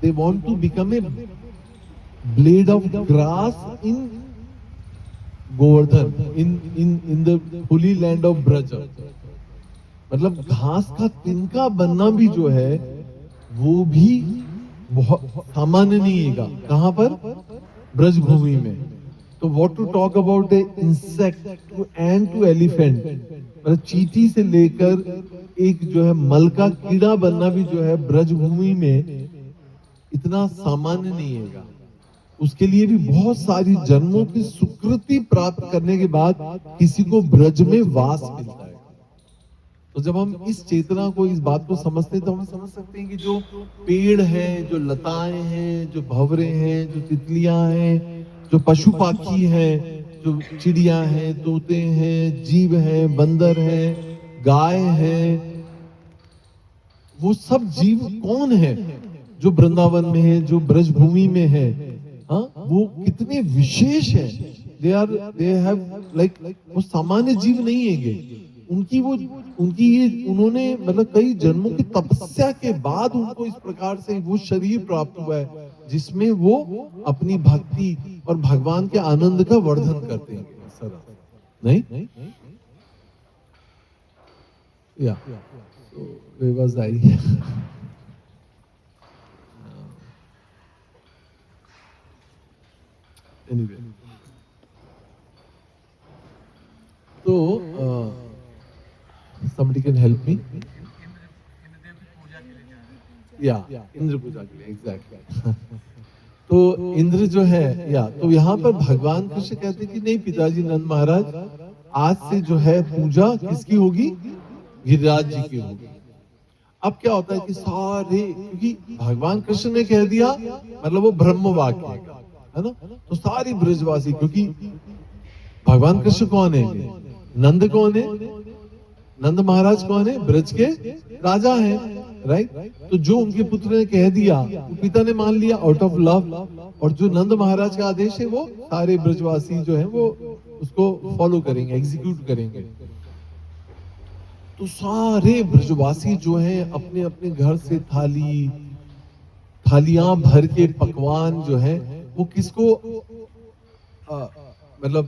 they want to become a blade of grass in Govardhan, in the holy land of Braj. मतलब घास का तिनका बनना भी जो है वो भी बहुत सामान्य नहीं है। कहां पर? ब्रज भूमि में। तो what to talk about a insect to and to elephant, मतलब चींटी से लेकर एक जो है मल का कीड़ा बनना भी जो है ब्रज भूमि में इतना सामान्य नहीं है। उसके लिए भी बहुत सारी जन्मों की सुकृति प्राप्त करने के बाद किसी को ब्रज में वास मिलता है। तो जब हम इस चेतना को, इस बात को समझते हैं तो हम समझ सकते हैं कि जो पेड़ हैं, जो लताएं हैं, जो भंवरे हैं, जो तितलियां हैं, जो पशु पाखी हैं, जो चिड़िया हैं, तोते हैं, जीव हैं, बंदर हैं, गाय हैं, वो सब जीव कौन है जो वृंदावन में है, जो ब्रज भूमि में है? हाँ, वो कितने विशेष है। दे हैव लाइक, वो सामान्य जीव नहीं है। उन्होंने मतलब कई जन्मों की तपस्या के बाद उनको इस प्रकार से वो शरीर प्राप्त हुआ है जिसमें वो अपनी भक्ति और भगवान के आनंद का वर्धन करते हैं। नहीं या तो वाज आई एनीवे, तो somebody can help me? या इंद्र पूजा के लिए, एग्जैक्टली। तो इंद्र जो है, या तो यहाँ पर भगवान कृष्ण कहते हैं कि नहीं पिताजी नंद महाराज, आज से जो है पूजा किसकी होगी? गिरिराज जी की होगी। अब क्या होता है कि सारे, क्योंकि भगवान कृष्ण ने कह दिया मतलब वो ब्रह्म वाक्य है ना, तो सारी ब्रजवासी, क्योंकि भगवान कृष्ण कौन है? नंद कौन है? नंद महाराज कौन है? ब्रज के राजा हैं, राइट? तो जो उनके पुत्र ने कह दिया वो पिता ने मान लिया आउट ऑफ लव, और जो नंद महाराज का आदेश है वो सारे ब्रजवासी जो है वो उसको फॉलो करेंगे, एग्जीक्यूट करेंगे। तो सारे ब्रजवासी जो है अपने अपने घर से थालियां भर के पकवान जो है वो किसको मतलब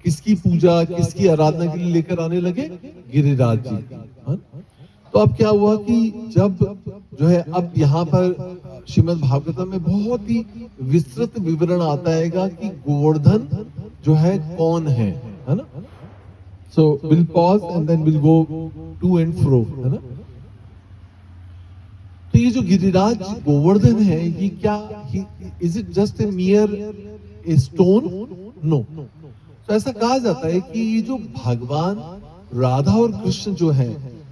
किसकी पूजा, किसकी आराधना के लिए लेकर आने लगे? गिरिराज जी। तो अब क्या हुआ कि जब जो है, अब यहाँ पर श्रीमद् भागवतम में बहुत ही विस्तृत विवरण आता है कि गोवर्धन जो है कौन है ना? So will pause and then will go to and fro, है ना? तो ये जो गिरिराज गोवर्धन है, ये क्या, is it just a mere a stone? No. तो ऐसा कहा जाता है कि ये जो भगवान राधा और कृष्ण जो है,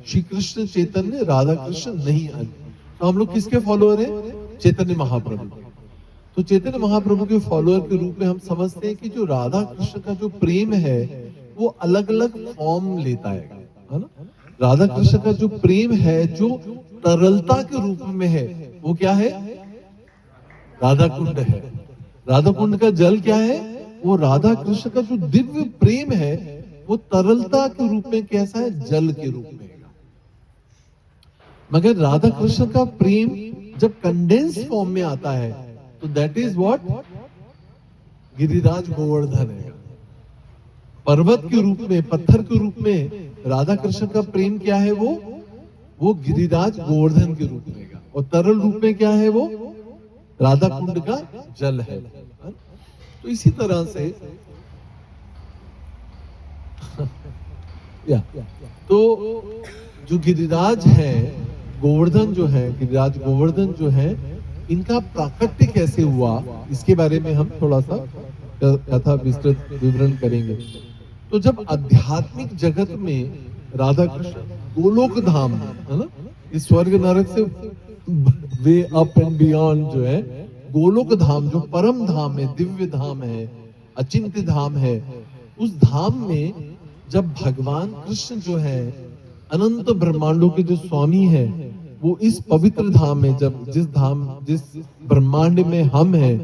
श्री कृष्ण चैतन्य, राधा कृष्ण नहीं आए, तो हम लोग किसके फॉलोअर हैं? चैतन्य महाप्रभु। तो चैतन्य महाप्रभु के फॉलोअर के रूप में हम समझते हैं कि जो राधा कृष्ण का जो प्रेम है वो अलग अलग फॉर्म लेता है। है ना। राधा कृष्ण का जो प्रेम है, जो तरलता के रूप में है, वो क्या है? राधा कुंड है। राधा कुंड का जल क्या है? वो राधा कृष्ण का जो दिव्य प्रेम है, वो तरलता के रूप में कैसा है? जल के रूप में है। मगर राधा कृष्ण का प्रेम जब कंडेंस फॉर्म में आता है, तो that is what? Giriraj Govardhan है। पर्वत के रूप में, पत्थर के रूप में राधा कृष्ण का प्रेम क्या है? वो गिरिराज गोवर्धन के रूप में। और तरल रूप में क्या है? वो राधा कुंड का जल है। तो इसी तरह से या तो जो गिरिराज है, गोवर्धन जो है, गिरिराज गोवर्धन जो है, इनका प्राकट्य कैसे हुआ, इसके बारे में हम थोड़ा सा कथा विस्तृत विवरण करेंगे। तो जब आध्यात्मिक जगत में राधा कृष्ण गोलोक धाम है ना, इस स्वर्ग नरक से वे अप एंड बियॉन्ड जो है, गोलोक धाम जो परम धाम है, दिव्य धाम है, अचिंत्य धाम है, उस धाम में जब भगवान कृष्ण जो है अनंत ब्रह्मांडों के जो स्वामी है, वो इस पवित्र धाम में, जब जिस ब्रह्मांड में हम हैं,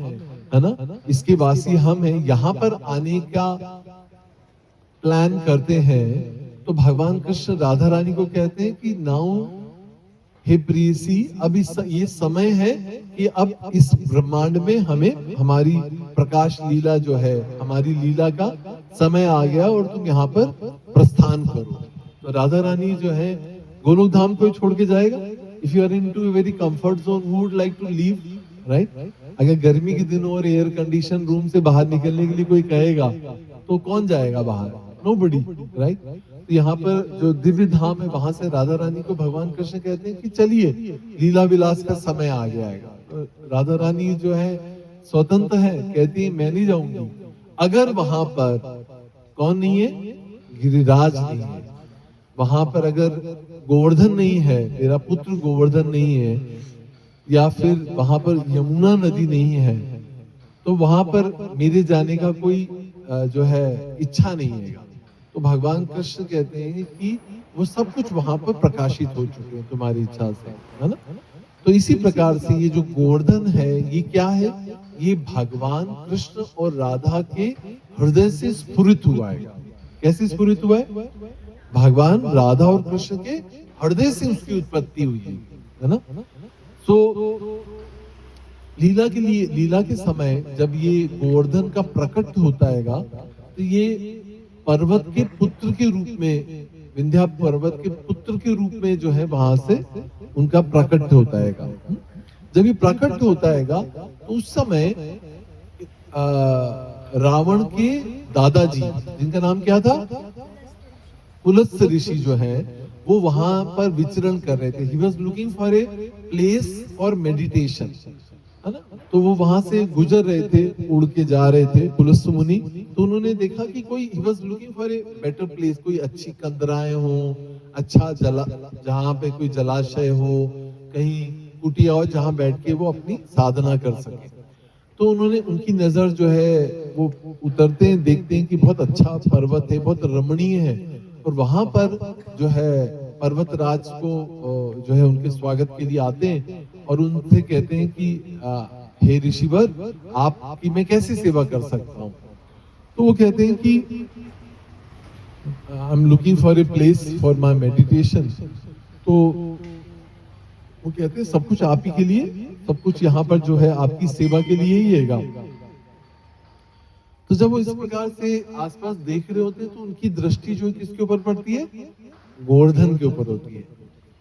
है ना, इसके वासी हम हैं, यहाँ पर आने का प्लान करते हैं, तो भगवान कृष्ण राधा रानी को कहते हैं कि नाउ हे प्रियसी, अब ये समय है कि अब इस ब्रह्मांड में हमें हमारी प्रकाश लीला जो है, हमारी लीला का समय आ गया और तुम यहाँ पर प्रस्थान करो। तो राधा रानी जो है गोलोक धाम को छोड़ के जाएगा। If you are into a very comfort zone, who would like to leave, right? अगर गर्मी के दिनों और एयर कंडीशन रूम से बाहर निकलने के लिए कोई कहेगा, तो कौन जाएगा बाहर? Nobody, right? तो यहाँ पर जो दिव्य धाम है, वहां से राधा रानी को भगवान कृष्ण कहते हैं कि चलिए, लीला विलास का समय आ गया है। तो राधा रानी जो है स्वतंत्र है, कहती है मैं नहीं जाऊंगी अगर वहां पर कौन नहीं है? गिरिराज नहीं है। वहां पर अगर गोवर्धन नहीं है, तेरा पुत्र गोवर्धन नहीं है, या फिर वहां पर यमुना नदी नहीं है, तो वहां पर मेरे जाने का कोई जो है इच्छा नहीं है। तो भगवान कृष्ण कहते हैं कि वो सब कुछ वहां पर प्रकाशित हो चुके हैं तुम्हारी इच्छा से, है ना। तो इसी प्रकार से ये जो गोवर्धन है, ये क्या है? ये भगवान कृष्ण और राधा के हृदय से स्फुरित हुआ है। कैसे स्फुरित हुआ है? भगवान राधा और कृष्ण के हृदय से उसकी उत्पत्ति हुई है ना। सो लीला के लिए, लीला के समय जब ये गोवर्धन का प्रकट होता है, तो ये पर्वत के पुत्र के रूप में, विंध्या पर्वत के पुत्र के रूप में जो है वहां से उनका प्रकट होता है। जब ये प्रकट होता है तो उस समय रावण के दादाजी, जिनका नाम क्या था? पुलत्स्य ऋषि जो है, वो वहां पर विचरण कर रहे थे। He was looking for a place for meditation, है ना। तो वो वहां से गुजर रहे थे, उड़ के जा रहे थे पुलत्स्य मुनि। तो उन्होंने देखा कि कोई, he was looking for a better place, कोई अच्छी कंदराएं हो, अच्छा जला, जहाँ पे कोई जलाशय हो, कहीं कुटिया हो जहाँ बैठ के वो अपनी साधना कर सके। तो उन्होंने, उनकी नजर जो है वो उतरते हैं, देखते हैं कि बहुत अच्छा पर्वत है, बहुत रमणीय है, और वहां पर जो है पर्वतराज को जो है उनके स्वागत के लिए आते हैं और उनसे कहते हैं कि हे ऋषिवर, आपकी मैं कैसे सेवा कर सकता हूँ? तो वो कहते हैं कि आई am looking for a place for my meditation. तो वो कहते हैं सब कुछ आप ही के लिए, सब कुछ यहाँ पर जो है आपकी सेवा के लिए ही है। तो जब वो इस प्रकार से आसपास देख रहे होते हैं, तो उनकी दृष्टि जो है किसके ऊपर पड़ती है? गोवर्धन के ऊपर होती है।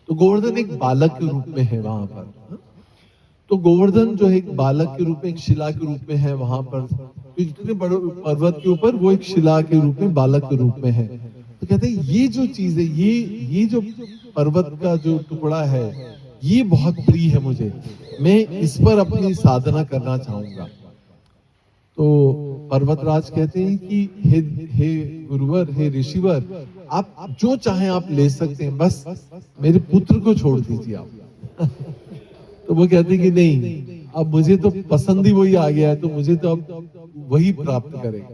तो गोवर्धन एक बालक के रूप में है वहां पर। तो गोवर्धन जो है एक बालक के रूप में, एक शिला के रूप में है वहां पर। तो इतने बड़े पर्वत के ऊपर वो एक शिला के रूप में, बालक के रूप में है। तो कहते हैं ये जो चीज है, ये जो पर्वत का जो टुकड़ा है, ये बहुत प्रिय है मुझे, मैं इस पर अपनी साधना करना चाहूंगा। तो पर्वतराज कहते हैं कि हे गुरुवर, हे ऋषिवर, आप जो चाहें आप ले सकते हैं, बस मेरे पुत्र को छोड़ दीजिए आप। तो वो कहते हैं कि नहीं, अब मुझे तो पसंद ही वही आ गया है, तो मुझे तो अब वही प्राप्त करेगा,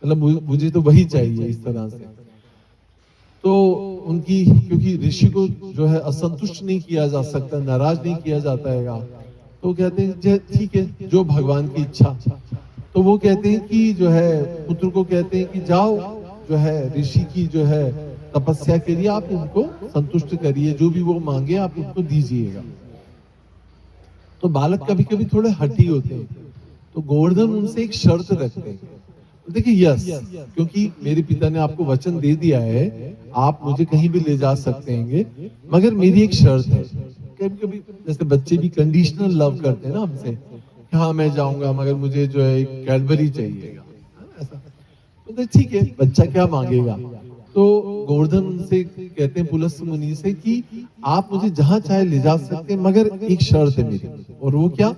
मतलब मुझे तो वही चाहिए, इस तरह से। तो उनकी, क्योंकि ऋषि को जो है असंतुष्ट नहीं किया जा सकता, नाराज नहीं किया जाता है, तो कहते हैं ठीक है, जो भगवान की इच्छा। तो वो कहते हैं कि जो है पुत्र को कहते हैं कि जाओ जो है ऋषि की जो है तपस्या के लिए आप उनको संतुष्ट करिए, जो भी वो मांगे आप उनको दीजिएगा। तो बालक कभी कभी थोड़े हठी होते हैं, तो गोवर्धन उनसे एक शर्त रखते हैं। तो देखिए यस, क्योंकि मेरे पिता ने आपको वचन दे दिया है, आप मुझे कहीं भी ले जा सकते हैं, मगर मेरी एक शर्त है। कभी कभी जैसे बच्चे भी कंडीशनल लव करते हैं ना हमसे, हाँ मैं जाऊंगा मगर मुझे जो है एक कैडबरी चाहिएगा, ऐसा। तो ठीक है, बच्चा क्या मांगेगा। तो गोवर्धन से कहते हैं पुलस्त्य मुनि से कि आप मुझे जहां चाहे ले जा सकते हैं, मगर एक शर्त है मेरी, और वो क्या,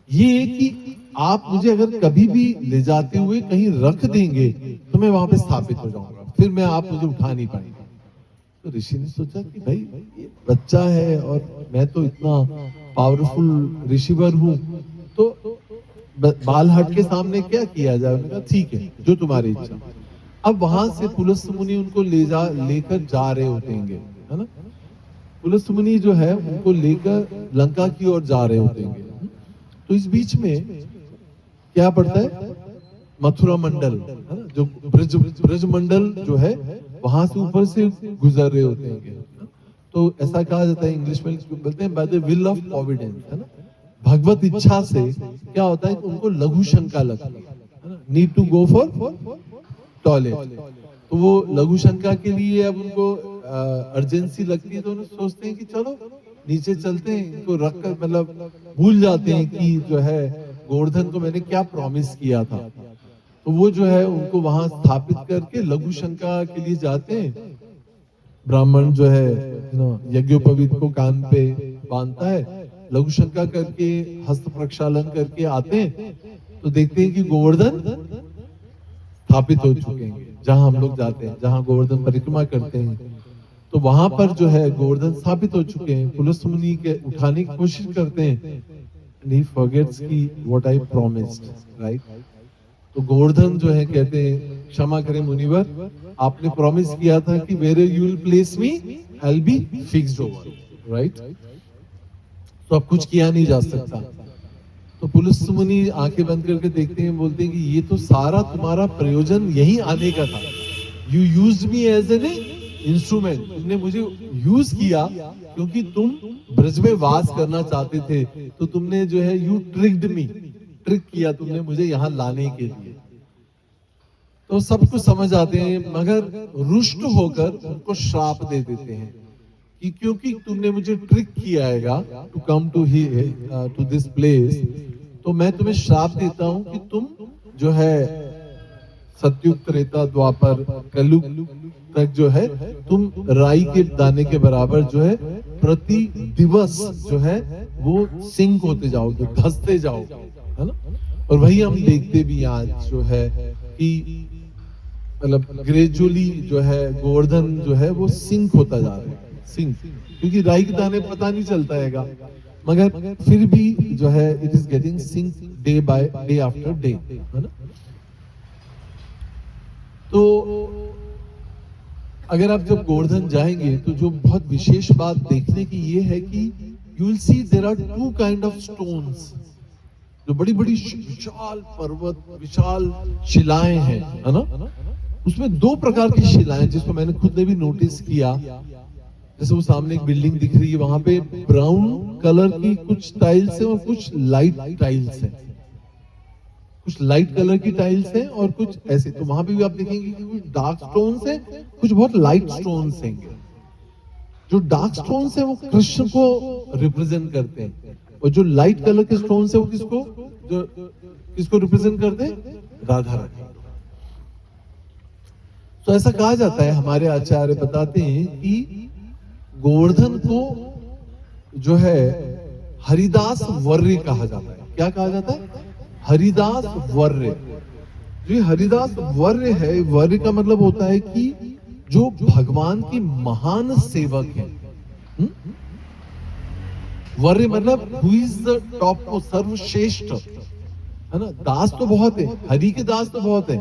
ये कि आप मुझे अगर कभी भी ले जाते हुए कहीं रख देंगे तो मैं वहां पे स्थापित हो जाऊंगा, फिर मैं आप मुझे उठा नहीं पाएंगे। तो ऋषि ने सोचा कि भाई ये बच्चा है और मैं तो इतना पावरफुल ऋषिवर हूं, तो बालहट के सामने क्या किया जाए। मैंने कहा ठीक है, जो तुम्हारी इच्छा। अब वहां से पुलस्त्य मुनि उनको लेकर जा रहे होते हैं, है ना। पुलस्त्य मुनि जो है उनको लेकर लंका की ओर जा रहे होते हैं। तो इस बीच में क्या पड़ता है, मथुरा मंडल, है ना, जो ब्रज मंडल जो है वहां से ऊपर से गुजर रहे होते हैं। तो ऐसा कहा जाता है, इंग्लिश में बोलते हैं by the will of Providence, है ना, भगवत इच्छा से क्या होता है, उनको लघु शंका लगती है ना, need to go for toilet. तो वो लघु शंका के लिए अब उनको अर्जेंसी लगती है, तो उन्हें सोचते हैं कि चलो नीचे चलते हैं, इनको रख कर, मतलब भूल जाते हैं कि जो है गोवर्धन को मैंने क्या प्रॉमिस किया था। तो वो जो है उनको वहां स्थापित करके लघु शंका के लिए जाते हैं। ब्राह्मण जो है यज्ञोपवीत को कान पे बांधता है, लघु शंका करके हस्त प्रक्षालन करके आते हैं, तो देखते हैं कि गोवर्धन स्थापित हो चुके हैं जहां हम लोग जाते हैं, जहां गोवर्धन परिक्रमा करते हैं। तो वहां पर जो है गोवर्धन स्थापित हो चुके हैं। पुलस्त्य मुनि के उठाने की कोशिश करते हैं, and he forgets कि what I promised, right? तो गोवर्धन जो है कहते हैं, क्षमा करें मुनिवर, आपने प्रॉमिस किया था कि where you will place me, I'll be fixed over, right? तो अब कुछ किया नहीं जा सकता। तो पुलस्त्य मुनि आंखें बंद करके देखते हैं, बोलते हैं कि ये तो सारा तुम्हारा प्रयोजन यही आने का था। You used me as an instrument, तुमने मुझे यूज किया क्योंकि तुम ब्रज में वास करना चाहते थे, तो तुमने जो है यू ट्रिक्ड मी, ट्रिक किया तुमने मुझे यहाँ लाने के लिए। तो सब कुछ समझ आते हैं, मगर रुष्ट होकर उनको श्राप दे देते हैं कि क्योंकि तुमने मुझे ट्रिक किया है to come to this place, तो मैं तुम्हें श्राप देता हूं कि तुम जो है सतयुग, त्रेता, द्वापर, कलयुग तक जो है तुम राई के दाने के बराबर जो है प्रति दिवस जो है वो सिंक होते जाओगे, धसते जाओगे, है ना। और वही हम देखते भी आज जो है कि मतलब ग्रेजुअली जो है गोवर्धन जो है वो सिंक होता जा रहा है, सिंक, क्योंकि राई के दाने पता नहीं चलता हैगा, मगर फिर भी जो है it is getting sink day by day after day, है ना। तो अगर आप जब गोवर्धन जाएंगे तो जो बहुत विशेष बात देखने की ये है कि you will see there are two kind of stones, जो बड़ी बड़ी विशाल पर्वत, विशाल शिलाएं हैं, है ना। उसमें दो प्रकार की शिलाएं जिसको मैंने खुद ने भी नोटिस किया, जैसे वो सामने एक बिल्डिंग दिख रही है, वहां पे ब्राउन कलर की कुछ टाइल्स है और कुछ लाइट टाइल्स है, कुछ लाइट कलर की टाइल्स हैं और कुछ ऐसे। तो वहां पे भी आप देखेंगे कि कुछ डार्क स्टोन्स हैं, कुछ बहुत लाइट स्टोन्स हैं। जो डार्क स्टोन्स हैं वो कृष्ण को रिप्रेजेंट करते हैं, और जो लाइट कलर के स्टोन्स हैं वो किसको रिप्रेजेंट करते हैं, राधा रानी। तो ऐसा कहा जाता है, हमारे आचार्य बताते हैं कि गोवर्धन को जो है हरिदास वर्य कहा जाता है। क्या कहा जाता है, हरिदास वर्य। जो हरिदास वर्य है, वर्य का मतलब होता है कि जो भगवान के महान सेवक हैं। वर्य मतलब हु इज द टॉप, को सर्वश्रेष्ठ, है ना। दास तो बहुत है, हरि के दास तो बहुत है।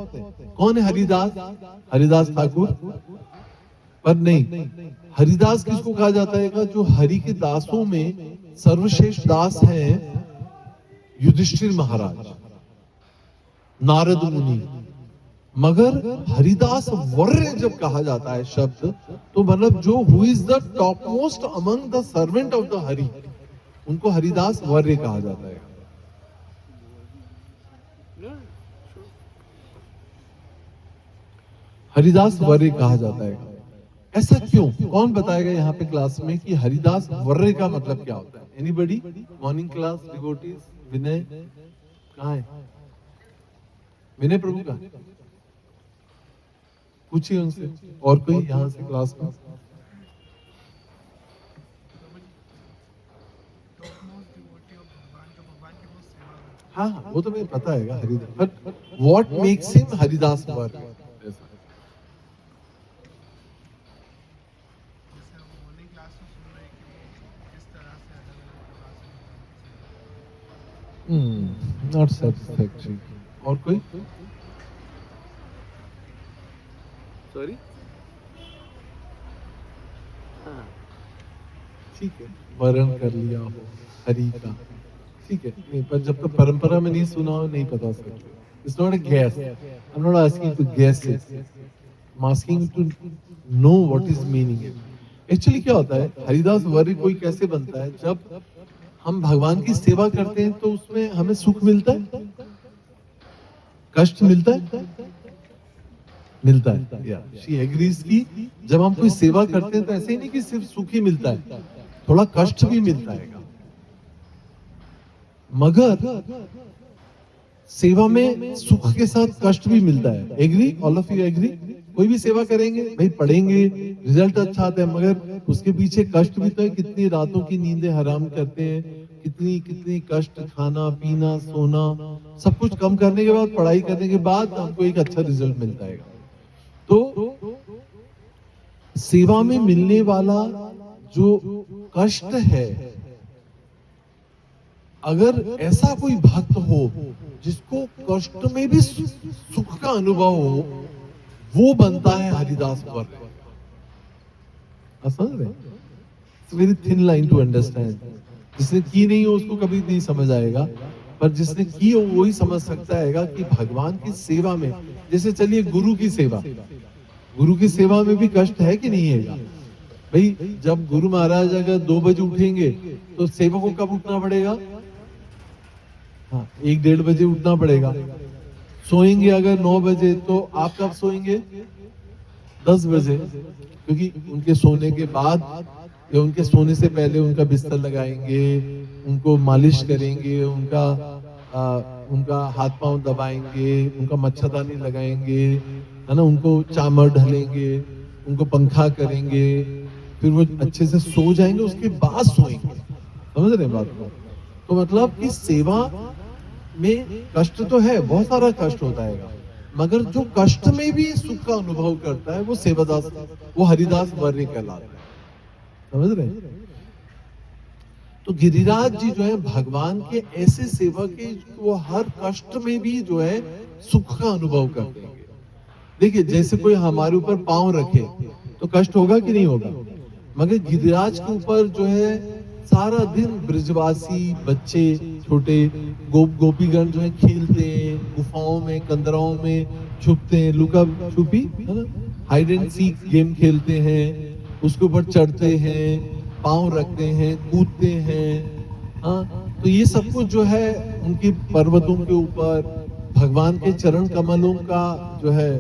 कौन है हरिदास, हरिदास ठाकुर, पर नहीं, हरिदास किसको कहा जाता है? जो हरि के दासों में सर्वश्रेष्ठ दास हैं युधिष्ठिर महाराज, नारद मुनि। मगर हरिदास वर्य जब कहा जाता है शब्द, तो मतलब जो who is the top most among the servant of the Hari, उनको हरिदास वर्य कहा जाता है। हरिदास वर्य कहा जाता है। ऐसा क्यों? कौन बताएगा यहाँ पे क्लास में कि हरिदास वर्य का मतलब क्या होता है? Anybody? Morning class devotees? Vinay कहाँ है? विनय प्रभु का पूछिए उनसे। और कोई यहाँ से क्लास में? हाँ, वो तो मुझे पता है Haridas, but what makes him Haridas वर्य? Not satisfactory. और कोई? सॉरी, ठीक है, वर्ण कर लिया हो हरि का, ठीक है। नहीं, पर जब तक परंपरा में नहीं सुना हो नहीं पता सकते। It's not a guess, I am not asking to guess it, I am asking to know what is meaning it. Actually क्या होता है, हरिदास वर्य कोई कैसे बनता है? जब हम भगवान की सेवा करते हैं तो उसमें हमें सुख मिलता है, कष्ट मिलता है, मिलता है। या शी एग्रीज की जब हम कोई सेवा करते हैं तो ऐसे ही नहीं कि सिर्फ सुख ही मिलता है, थोड़ा कष्ट भी मिलता है। मगर सेवा में सुख के साथ कष्ट भी मिलता है। Agree? All of you agree? कोई भी सेवा करेंगे भाई, पढ़ेंगे, रिजल्ट अच्छा आता है, मगर उसके पीछे कष्ट भी तो है। कितनी रातों की नींदें हराम करते हैं, कितनी कितनी कष्ट, खाना पीना सोना सब कुछ कम करने के बाद, पढ़ाई करने के बाद हमको एक अच्छा रिजल्ट मिलता है। तो सेवा में मिलने वाला जो कष्ट है, अगर ऐसा कोई भक्त हो जिसको कष्ट में भी सुख का अनुभव हो, वो बनता है हरिदास वर्य। समझ रहे? It's very thin line to understand. जिसने की नहीं हो उसको कभी नहीं समझ आएगा, पर जिसने की हो वही समझ सकता है कि भगवान की सेवा में, जैसे चलिए गुरु की सेवा, गुरु की सेवा में भी कष्ट है कि नहीं है भाई? जब गुरु महाराज अगर 2 बजे उठेंगे तो सेवक को कब उठना पड़ेगा? हाँ, 1-1:30 बजे उठना पड़ेगा। सोएंगे अगर 9 बजे तो आप कब सोएंगे? 10 बजे, क्योंकि उनके सोने के बाद या उनके सोने से पहले उनका बिस्तर लगाएंगे, उनको मालिश करेंगे, उनका हाथ पांव दबाएंगे, उनका मच्छरदानी लगाएंगे, है ना, उनको चामर ढलेंगे, उनको पंखा करेंगे, फिर वो अच्छे से सो जाएंगे, उसके बाद सोएंगे। समझ रहे हैं बात को? तो मतलब कि सेवा में कष्ट तो है, बहुत सारा कष्ट होता है, मगर जो कष्ट में भी सुख का अनुभव करता है वो सेवादास, वो हरिदास वर्य कहलाता है। समझ रहे हैं? तो गिरिराज जी जो है भगवान के ऐसे सेवक है, वो हर कष्ट में भी जो है सुख का अनुभव करते हैं। देखिए, जैसे कोई हमारे ऊपर पांव रखे तो कष्ट होगा कि नहीं होगा? मगर गिरिराज के ऊपर जो है सारा दिन ब्रजवासी बच्चे, छोटे गोपीगण जो है खेलते हैं, गुफाओं में, कंदराओं में छुपते हैं, लुका छुपी, है ना, हाइड एंड सीक गेम खेलते हैं, उसके ऊपर चढ़ते हैं, पांव रखते हैं, कूदते हैं। हाँ, तो ये सब कुछ जो है उनके पर्वतों के ऊपर भगवान के चरण कमलों का जो है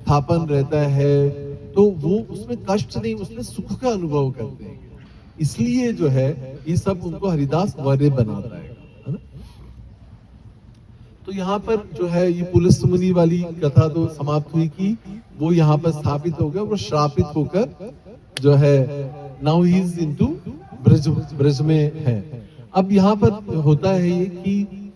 स्थापन रहता है, तो वो उसमें कष्ट नहीं, उसमें सुख का अनुभव करते हैं। इसलिए जो है ये सब उनको हरिदास वर्य बनाता है ना। तो यहाँ पर जो है ये पुलस्त मुनि वाली कथा तो समाप्त हुई कि वो यहाँ पर स्थापित हो गया, वो श्रापित होकर जो है now he is into Braj में है। अब यहाँ पर होता है ये कि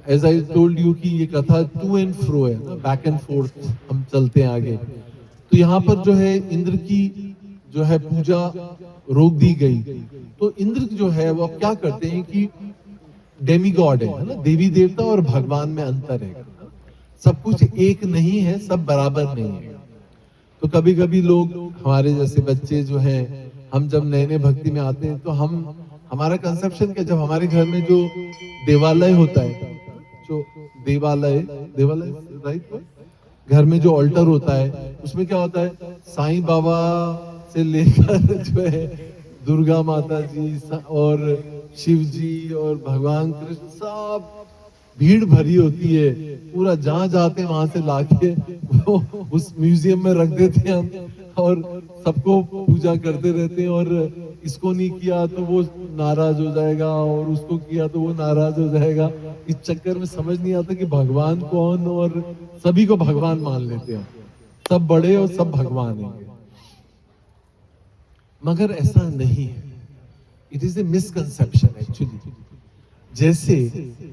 एज आई टोल्ड यू कि ये कथा टू एंड फ्रो है, बैक एंड फोर्थ हम चलते हैं आगे। तो यहाँ पर जो है इंद्र की जो है पूजा रोक दी गई। तो इंद्र जो है वो अब क्या करते हैं कि डेमी गॉड है ना, देवी देवता और भगवान में अंतर है, सब कुछ एक नहीं है, सब बराबर नहीं है। तो कभी कभी लोग, हमारे जैसे बच्चे जो हैं, हम जब नए नए भक्ति में आते हैं तो हम, हमारा कंसेप्शन क्या, जब हमारे घर में जो देवालय होता है, जो देवालय, देवालय राइट, घर में जो ऑल्टर होता है उसमें क्या होता है, साईं बाबा से लेकर जो है दुर्गा माता जी और शिव जी और भगवान कृष्ण, सब भीड़ भरी होती है, पूरा जहां जाते हैं वहां से लाके वो उस म्यूजियम में रख देते हैं हम, और सबको पूजा करते रहते हैं, और इसको नहीं किया तो वो नाराज हो जाएगा, और उसको किया तो वो नाराज हो जाएगा। इस चक्कर में समझ नहीं आता कि भगवान कौन, और सभी को भगवान मान लेते हैं, सब बड़े और सब भगवान हैं। मगर ऐसा नहीं है, it is a misconception actually. जैसे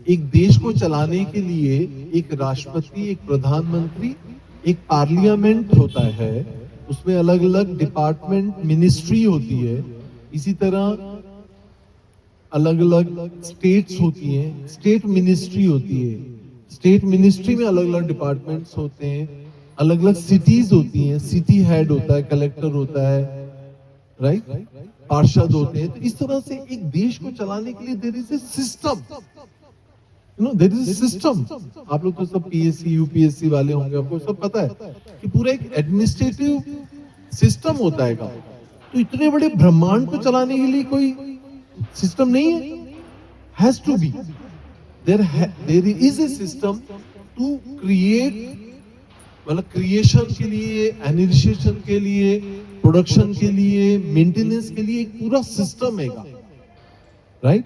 एक देश को चलाने के लिए एक राष्ट्रपति, एक प्रधानमंत्री, एक पार्लियामेंट होता है, उसमें अलग अलग डिपार्टमेंट, मिनिस्ट्री होती है, इसी तरह अलग अलग स्टेट्स होती हैं, स्टेट मिनिस्ट्री होती है, स्टेट मिनिस्ट्री में अलग अलग डिपार्टमेंट्स होते हैं, अलग अलग सिटीज होती हैं, सिटी हेड होता है, कलेक्टर होता है, राइट, पार्षद होते हैं। तो इस तरह से एक देश को चलाने के लिए there is a system, you know, there is a system. आप लोग तो सब पीएससी यूपीएससी वाले होंगे, आपको सब पता है कि पूरा एक एडमिनिस्ट्रेटिव सिस्टम होता है। तो इतने बड़े ब्रह्मांड को चलाने के लिए कोई सिस्टम नहीं है, has to be, there is a system to create, मतलब क्रिएशन के लिए, एनिलिसिएशन के लिए, प्रोडक्शन के लिए, मेंटेनेंस के लिए एक पूरा सिस्टम है, राइट।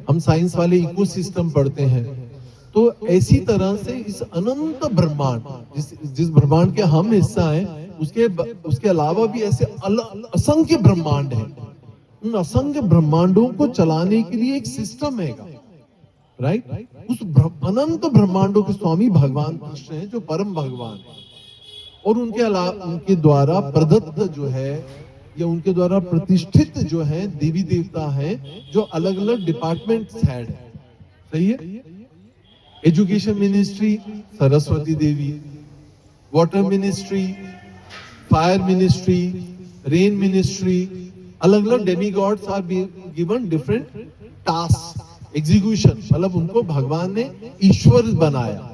हम साइंस वाले इकोसिस्टम पढ़ते हैं। तो ऐसी तरह से इस अनंत ब्रह्मांड, जिस ब्रह्मांड के हम हिस्सा हैं, उसके अलावा भी ऐसे असंख्य ब्रह्मांड हैं। उन असंख्य ब्रह्मांडों को चलाने के लिए एक सिस्टम है, राइट। उस अनंत ब्रह्मांडों के स्वामी भगवान कृष्ण हैं, जो परम भगवान है, और उनके अलावा उनके द्वारा प्रदत्त जो है, या उनके द्वारा प्रतिष्ठित जो है देवी देवता हैं, जो अलग अलग डिपार्टमेंट्स हेड है, सही है। Education ministry Saraswati Devi, water ministry, fire ministry, rain ministry, अलग अलग demigods are given different task execution, मतलब उनको भगवान ने ईश्वर बनाया,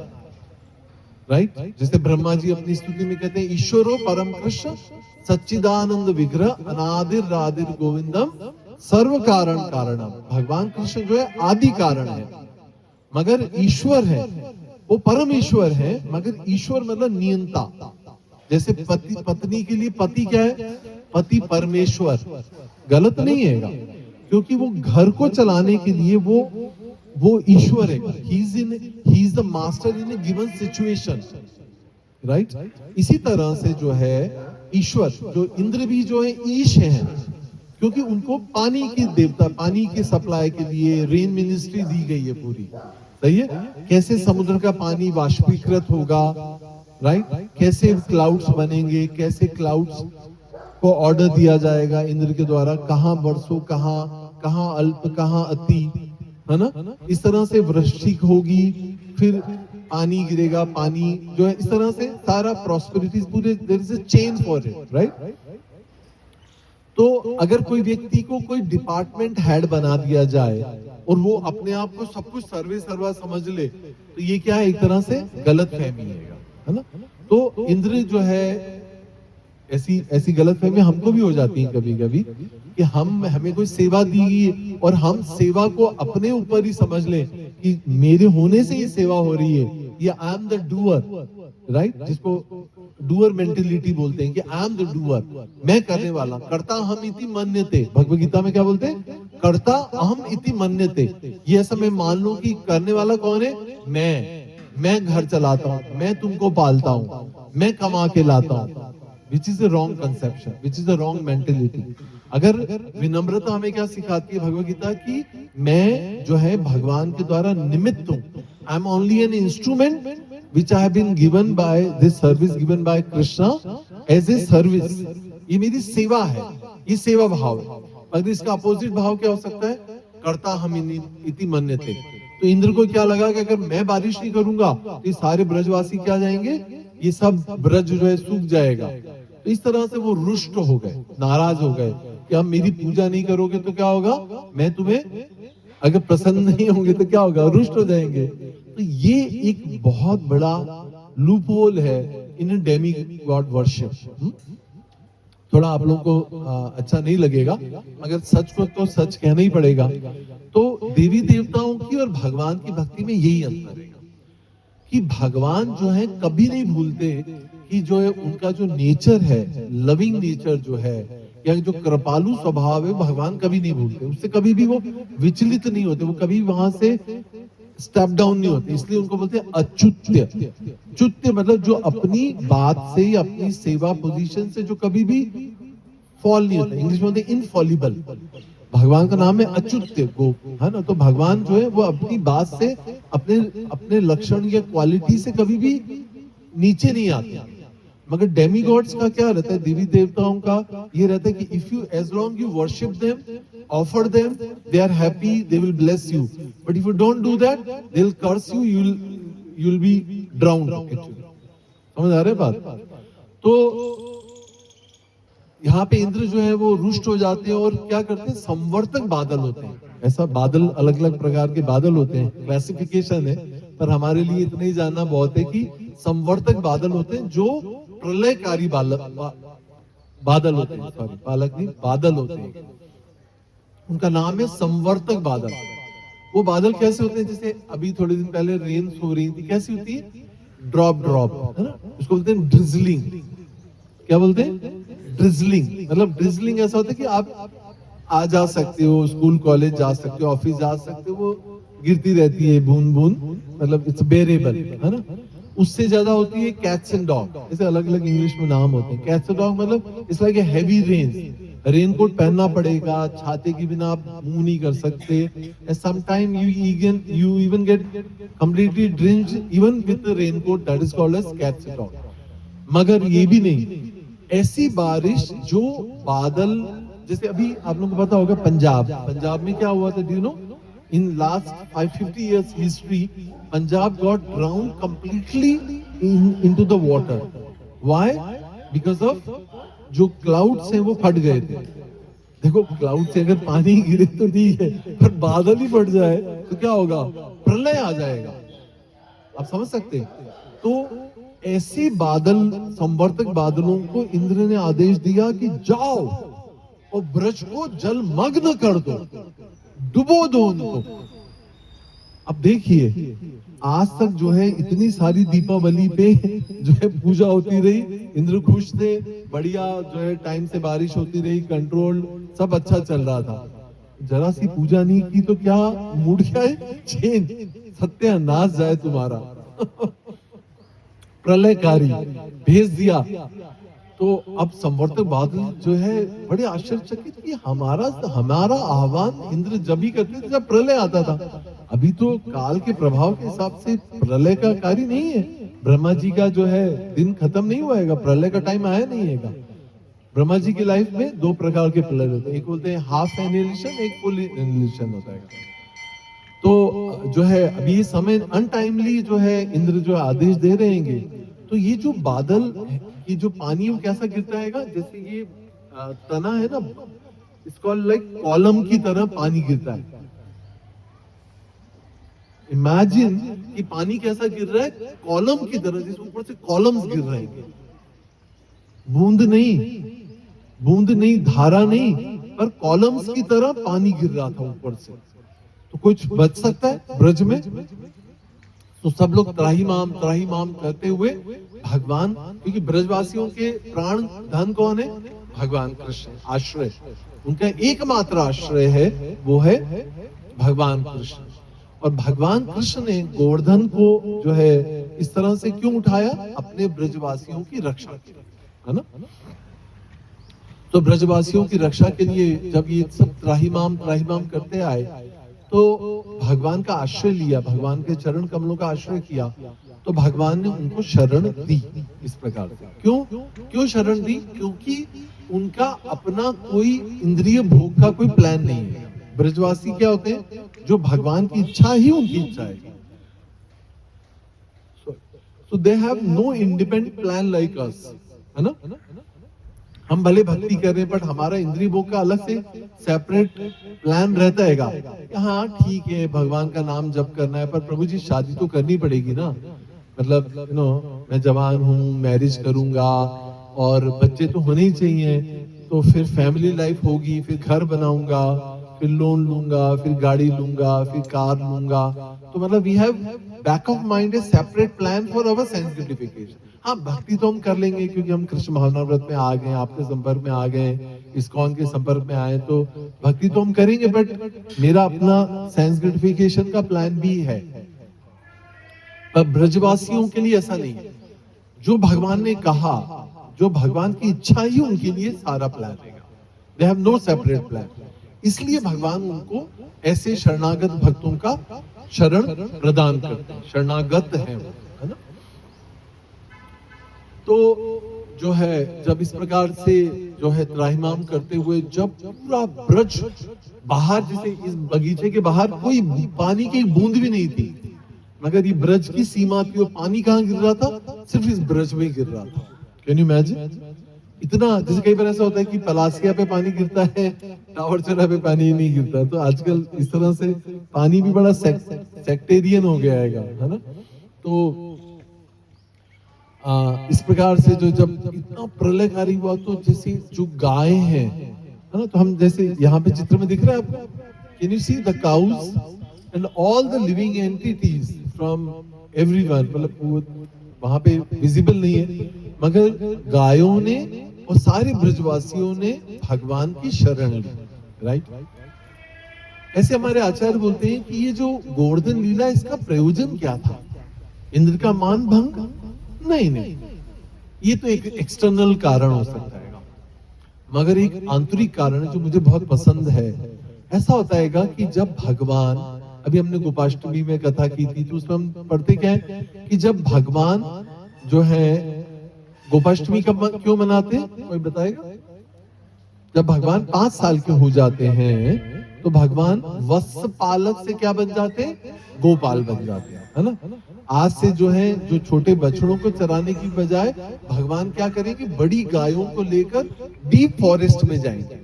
राइट। जैसे ब्रह्मा जी अपनी स्तुति में कहते हैं, ईश्वरो परम कृष्ण सच्चिदानंद विग्रह अनादिर राधिर गोविंदम सर्व कारण कारणम। भगवान कृष्ण जो है आदि कारण है, मगर ईश्वर है, वो परम ईश्वर है, मगर ईश्वर मतलब नियंता। जैसे पति पत्नी के लिए पति क्या है, पति परमेश्वर, गलत नहीं है, क्योंकि वो घर को चलाने के लिए वो ईश्वर है, he is the master in A given situation, right. इसी तरह से जो है ईश्वर, जो इंद्र भी जो है ईश है, क्योंकि उनको पानी की देवता, पानी के सप्लाई के लिए रेन मिनिस्ट्री दी गई है पूरी, सही है। कैसे समुद्र का पानी वाष्पीकृत होगा, राइट, कैसे क्लाउड्स बनेंगे, कैसे क्लाउड्स को ऑर्डर दिया जाएगा इंद्र के द्वारा, कहां बरसो, कहां अल्प, कहां अति, है ना। इस तरह से वृष्टि होगी, फिर पानी गिरेगा, पानी जो है, इस तरह से सारा प्रॉस्पेरिटी पूरे, there is a chain for it, right. तो अगर कोई व्यक्ति को कोई डिपार्टमेंट हेड बना दिया जाए और वो अपने आप को सब कुछ सर्वे सर्वा समझ ले, तो ये क्या है, एक तरह से गलत फहमी है ना। तो इंद्र जो है, ऐसी गलत फहमी हमको भी हो जाती है कभी कभी, कि हमें कोई सेवा दी गई और हम सेवा को अपने ऊपर ही समझ लें कि मेरे होने से ये सेवा हो रही है, ये I am the doer, right, जिसको डूअर मेंटेलिटी बोलते हैं, कि आई एम द डूअर, मैं करने वाला, कर्ता अहम इति मन्यते। भगवद गीता में क्या बोलते हैं, कर्ता अहम इति मन्यते। ये ऐसा मैं मान लूं कि करने वाला कौन है, मैं घर चलाता हूं, मैं तुमको पालता हूं, मैं कमा के लाता हूं, which is a wrong conception, which is a wrong mentality। अगर विनम्रता हमें क्या सिखाती है भगवद गीता की, मैं जो है भगवान के द्वारा निमित्त हूं, I am only an instrument which I have been given by this service given by Krishna as a service। ये मेरी सेवा है, ये सेवा भाव है। अगर इसका अपोजिट भाव क्या हो सकता है, कर्ता हम इति मन्यते। तो इंद्र को क्या लगा कि अगर मैं बारिश नहीं करूंगा तो ये सारे ब्रजवासी क्या जाएंगे, ये सब ब्रज जो है सूख जाएगा, तो इस तरह से वो रुष्ट हो गए, नाराज हो गए कि अब मेरी पूजा नहीं करोगे तो क्या होगा, मैं तुम्हें अगर प्रसन्न नहीं होंगे तो क्या होगा, रुष्ट हो जाएंगे। तो ये एक बहुत बड़ा लूपहोल है इन डेमी गॉड वर्शिप। थोड़ा आप लोगों को अच्छा नहीं लगेगा, मगर सच को तो सच कहना ही पड़ेगा। तो देवी देवताओं की और भगवान की भक्ति में यही अंतर है कि भगवान जो है कभी नहीं भूलते कि जो है उनका जो नेचर है, लविंग नेचर जो है, या जो कृपालु स्वभाव है, भगवान कभी नहीं भूलते, उससे कभी भी वो विचलित नहीं होते, वो कभी वहां से स्टेप डाउन नहीं होते। इसलिए उनको बोलते हैं अच्युत्य। च्युत्य मतलब जो अपनी बात से या अपनी सेवा पोजीशन से जो कभी भी फॉल नहीं होता, इंग्लिश में बोलते हैं इनफॉलिबल। भगवान का नाम है अच्युत्य गो, है ना। तो भगवान जो है वो अपनी बात से, अपने अपने लक्षण या क्वालिटी से कभी भी नीचे नहीं आते। मगर डेमी गॉड्स का क्या रहता है, देवी देवताओं का ये रहता है कि if you as long you worship them, offer them, they are happy, they will bless you. But if you don't do that, they will curse you, you will be drowned. समझ आ रहे बात। तो यहाँ पे इंद्र जो है वो रुष्ट हो जाते हैं और क्या करते हैं, संवर्तक बादल होते हैं। ऐसा बादल, अलग अलग प्रकार के बादल होते हैं, क्लासिफिकेशन है, पर हमारे लिए इतना ही जानना बहुत है कि संवर्तक बादल होते हैं जो प्रलयकारी बादल होते हैं, सॉरी बालक नहीं, बादल होते हैं। उनका नाम है संवर्तक बादल। वो बादल कैसे होते हैं, जैसे अभी थोड़े दिन पहले रेन्स हो रही थी, कैसी होती है, ड्रॉप ड्रॉप, है ना, उसको बोलते हैं ड्रिजलिंग। क्या बोलते हैं, ड्रिजलिंग। मतलब ड्रिजलिंग ऐसा होता है कि आप आ जा सकते हो, स्कूल कॉलेज जा सकते हो, ऑफिस जा सकते हो, वो गिरती रहती है बूंद बूंद, मतलब इट्स बेरेबल, है ना। उससे ज्यादा होती है कैट्स एंड डॉग, ऐसे अलग अलग इंग्लिश में नाम होते हैं। कैट्स एंड डॉग मतलब it's like a heavy rain, raincoat पहनना पड़ेगा, छाते के बिना आप मूव नहीं कर सकते। Sometime you even get completely drenched even with the raincoat, that is called as cats and dog. मगर ये भी नहीं, ऐसी बारिश जो बादल, जैसे अभी आप लोगों को पता होगा पंजाब में क्या हुआ था, do you know, in last 550 years history, Punjab got drowned completely into the water. Why? Because of जो क्लाउड्स हैं वो फट गए थे। देखो, क्लाउड से अगर पानी गिरे तो ठीक है, पर बादल ही फट जाए तो क्या होगा, प्रलय आ जाएगा। आप समझ सकते हैं। तो ऐसे बादल, संवर्तक बादलों को इंद्र ने आदेश दिया कि जाओ और ब्रज को जलमग्न कर दो, डुबो दो उनको। अब देखिए, आज तक जो है इतनी सारी दीपावली पे जो है पूजा होती रही, इंद्र खुश थे, बढ़िया जो है टाइम से बारिश होती रही, कंट्रोल सब अच्छा चल रहा था। जरा सी पूजा नहीं की तो क्या मूड क्या है, चेंज, सत्यानाश जाए तुम्हारा। प्रलयकारी भेज दिया। तो अब संवर्तक बादल जो है बड़े आश्चर्यचकित कि हमारा आह्वान इंद्र जब ही करते थे जब प्रलय आता था। अभी तो काल के प्रभाव के हिसाब से प्रलय का कार्य नहीं है। ब्रह्मा जी का जो है दिन खत्म नहीं हुआ है, प्रलय का टाइम आया नहीं है। ब्रह्मा जी की लाइफ में दो प्रकार के प्रलय होते हैं, एक बोलते हैं हाफ एनिलेशन, एक फुल एनिलेशन होता है। तो जो है अभी ये समय अनटाइमली जो है इंद्र जो आदेश दे रहेंगे, तो ये जो बादल, ये जो पानी वो कैसा गिरता है, जैसे ये तना है ना, इसको लाइक कॉलम की तरह पानी गिरता है। इमेजिन कि पानी कैसा गिर रहा है, कॉलम की तरह, जिस ऊपर से कॉलम्स गिर रहे हैं, बूंद नहीं, धारा नहीं, पर कॉलम्स की तरह पानी गिर रहा था ऊपर से। तो कुछ बच सकता है ब्रज में? तो सब लोग त्राहिमाम करते हुए भगवान, क्योंकि ब्रजवासियों के प्राण धन कौन है, भगवान कृष्ण, आश्रय उनका एकमात्र आश्रय है, वो है भगवान कृष्ण। और भगवान कृष्ण ने गोवर्धन को जो है इस तरह से क्यों उठाया, अपने ब्रजवासियों की रक्षा के लिए, है ना। तो ब्रजवासियों की रक्षा के लिए जब ये सब त्राहिमाम करते आए, तो भगवान का आश्रय लिया, भगवान के चरण कमलों का आश्रय किया, तो भगवान ने उनको शरण दी इस प्रकार से। क्यों शरण दी? क्योंकि उनका अपना कोई इंद्रिय भोग का कोई प्लान नहीं है। ब्रजवासी क्या होते हैं, जो भगवान की इच्छा ही उनकी इच्छा है। So they have no independent plan like us, है ना। हम भले भक्ति कर रहे हैं बट हमारा इंद्रिय भोग का अलग से सेपरेट प्लान रहता हैगा। हाँ ठीक है, भगवान का नाम जप करना है, पर प्रभु जी शादी तो करनी पड़ेगी ना। मतलब मैं जवान हूँ, मैरिज करूंगा और बच्चे तो होने ही चाहिए, तो फिर फैमिली लाइफ होगी, फिर घर बनाऊंगा, फिर लोन लूंगा, फिर गाड़ी लूंगा, फिर कार लूंगा। तो मतलब we have back of mind a separate plan for our sense gratification. हाँ भक्ति तो हम कर लेंगे क्योंकि हम कृष्ण भावनाव्रत में आ गए, आपके संपर्क में आ गए, इस्कॉन के संपर्क में आए, तो भक्ति तो हम करेंगे, बट मेरा अपना सेंस ग्रेटिफिकेशन का प्लान भी है। पर ब्रजवासियों के लिए ऐसा नहीं है। जो भगवान ने कहा, जो भगवान की इच्छा ही उनके लिए सारा प्लान रहेगा। They have no separate plan. इसलिए भगवान उनको ऐसे शरणागत भक्तों का शरण प्रदान करते हैं, शरणागत है वो, है ना। तो जो है जब इस प्रकार से जो है त्राहिमाम करते हुए जब पूरा ब्रज बाहर, जैसे इस बगीचे के बाहर कोई पानी की बूंद भी नहीं थी, मगर ये ब्रज की सीमा थी, और पानी कहाँ गिर रहा था, सिर्फ इस ब्रज में गिर रहा था। Can you imagine? इतना, जैसे कई बार ऐसा होता है कि पलासिया पे पानी गिरता है, टावर चौरा पे पानी नहीं गिरता। तो आजकल इस तरह से पानी भी बड़ा सेक्टेरियन हो गया है ना। तो इस प्रकार से जो जब इतना प्रलयकारी हुआ, तो जैसे जो गाय हैं, है ना, तो हम जैसे यहाँ पे चित्र में दिख रहा है आपको, can you see the cows and all the living entities from everyone, मतलब वहां पे विजिबल नहीं है, मगर गायों ने और सारे ब्रजवासियों ने भगवान की शरण ली, राइट। ऐसे हमारे आचार्य बोलते हैं कि ये जो गोवर्धन लीला, इसका प्रयोजन क्या था? इंद्र का मान भंग? नहीं नहीं, ये तो एक एक्सटर्नल कारण हो सकता है, मगर एक आंतरिक कारण है जो मुझे बहुत पसंद है। ऐसा होता है कि जब भगवान, अभी हमने गोपाष्टमी में कथा की थी, तो उसमें हम पढ़ते क्या है कि जब भगवान जो है गोपाष्टमी कब क्यों मनाते हैं, कोई बताएगा? जब भगवान 5 साल के हो जाते हैं, तो भगवान वत्स पालक से क्या बन जाते हैं? गोपाल बन जाते हैं, है ना। आज से जो है, जो छोटे बछड़ों को चराने की बजाय भगवान क्या करेंगे, बड़ी गायों को लेकर डीप फॉरेस्ट में जाएंगे,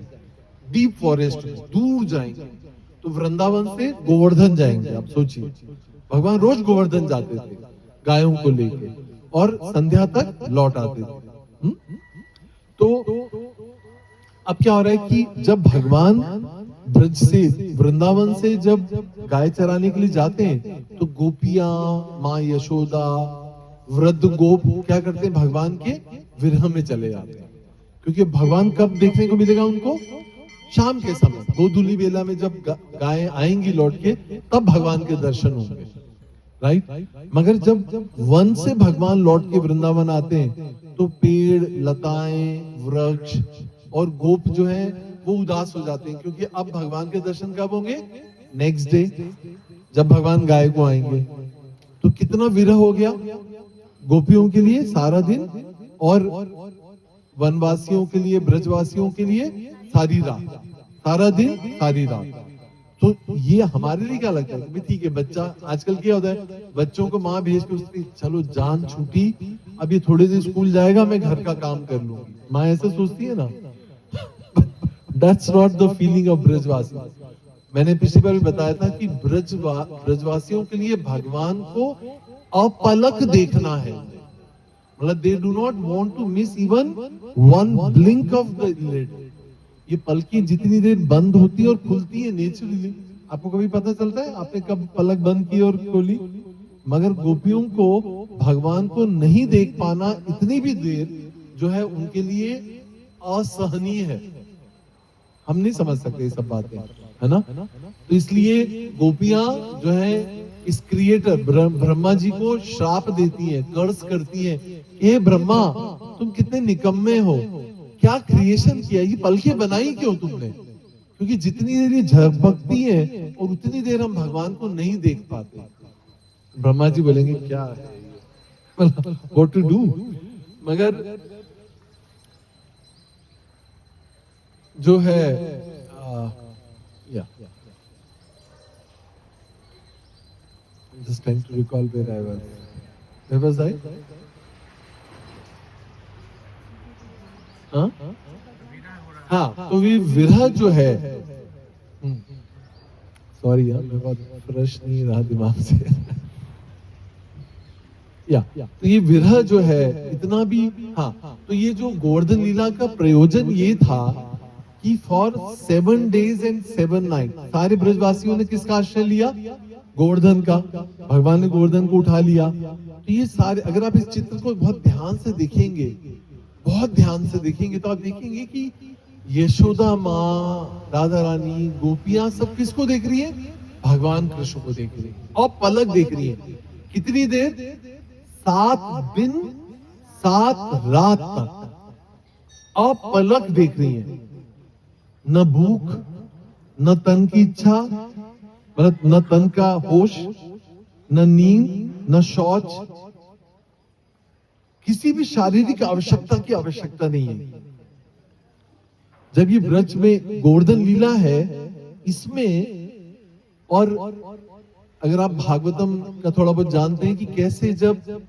डीप फॉरेस्ट में दूर जाएंगे। तो वृंदावन से गोवर्धन जाएंगे। आप सोचिए, भगवान रोज गोवर्धन जाते थे गायों को लेके, और संध्या तक लौट आते थे। तो अब क्या हो रहा है कि जब भगवान ब्रज से, वृंदावन से जब गाय चराने के लिए जाते हैं, तो गोपियां, माँ यशोदा, वृद्ध गोप क्या करते हैं, भगवान के विरह में चले जाते हैं। क्योंकि भगवान कब देखने को मिलेगा उनको? शाम के समय, गोधूली बेला में जब गायें आएंगी लौट के, तब भगवान के दर्शन होंगे, राइट। मगर जब वन से भगवान लौट के वृंदावन आते हैं, तो पेड़, लताएं, वृक्ष और गोप जो है वो उदास हो जाते हैं, क्योंकि अब भगवान के दर्शन कब होंगे? नेक्स्ट डे, जब भगवान गाय को आएंगे। तो कितना विरह हो गया गोपियों के लिए सारा दिन, और वनवासियों के लिए, ब्रजवासियों के लिए सारी रात, सारा दिन सारी रात। तो ये हमारे लिए क्या लगता है? ठीक है, बच्चा आजकल क्या होता है, बच्चों को माँ भेज के उसकी चलो जान छूटी, अब ये थोड़े दिन स्कूल जाएगा, मैं घर का काम कर लूंगी। माँ ऐसे सोचती है ना। That's not the feeling of ब्रजवासी। मैंने पिछली बार भी बताया था कि ब्रजवासियों के लिए भगवान को अपलक देखना है, मतलब they do not want to miss even one blink of the lid. ये पलकें जितनी देर बंद होती है और खुलती है नेचुरली, आपको कभी पता चलता है आपने कब पलक बंद की और खोली? मगर गोपियों को भगवान को नहीं देख पाना इतनी भी देर जो है उनके लिए असहनीय है। हम नहीं समझ सकते ये सब बातें, है ना। तो इसलिए गोपियां जो है इस क्रिएटर ब्रह्मा जी को श्राप देती हैं, कर्ज करती हैं, हे ब्रह्मा तुम कितने निकम्मे हो, क्या क्रिएशन किया, ये पलकें बनाई क्यों तुमने? क्योंकि जितनी देर ये झपकती है और उतनी देर हम भगवान को नहीं देख पाते। ब्रह्मा जी बोलेंगे क्या है व्हाट टू डू। मगर जो है just trying to recall where I was. Where was I? हाँ हाँ, तो ये विरह जो है, सॉरी यार मेरे पास फ्रेश नहीं रहा दिमाग से या तो ये विरह जो है इतना भी, हाँ तो ये जो गोवर्धन लीला का प्रयोजन ये था कि फॉर 7 days and 7 nights सारे ब्रजवासियों ने किसका आश्रय लिया? गोवर्धन का। भगवान ने गोवर्धन को उठा लिया। तो ये सारे, अगर आप इस चित्र को बहुत ध्यान से देखेंगे, बहुत ध्यान से देखेंगे तो आप देखेंगे कि यशोदा माँ, राधा रानी, गोपियां सब किसको देख रही है? भगवान कृष्ण को देख रही है और पलक देख रही है। कितनी देर? 7 दिन 7 रात तक और पलक देख रही है। न भूख, न तन की इच्छा, मतलब न तन का होश, न नींद, न शौच, किसी भी शारीरिक आवश्यकता की आवश्यकता नहीं है। जब ये ब्रज में गोवर्धन लीला है, इसमें, और अगर आप भागवतम का थोड़ा बहुत जानते हैं कि कैसे जब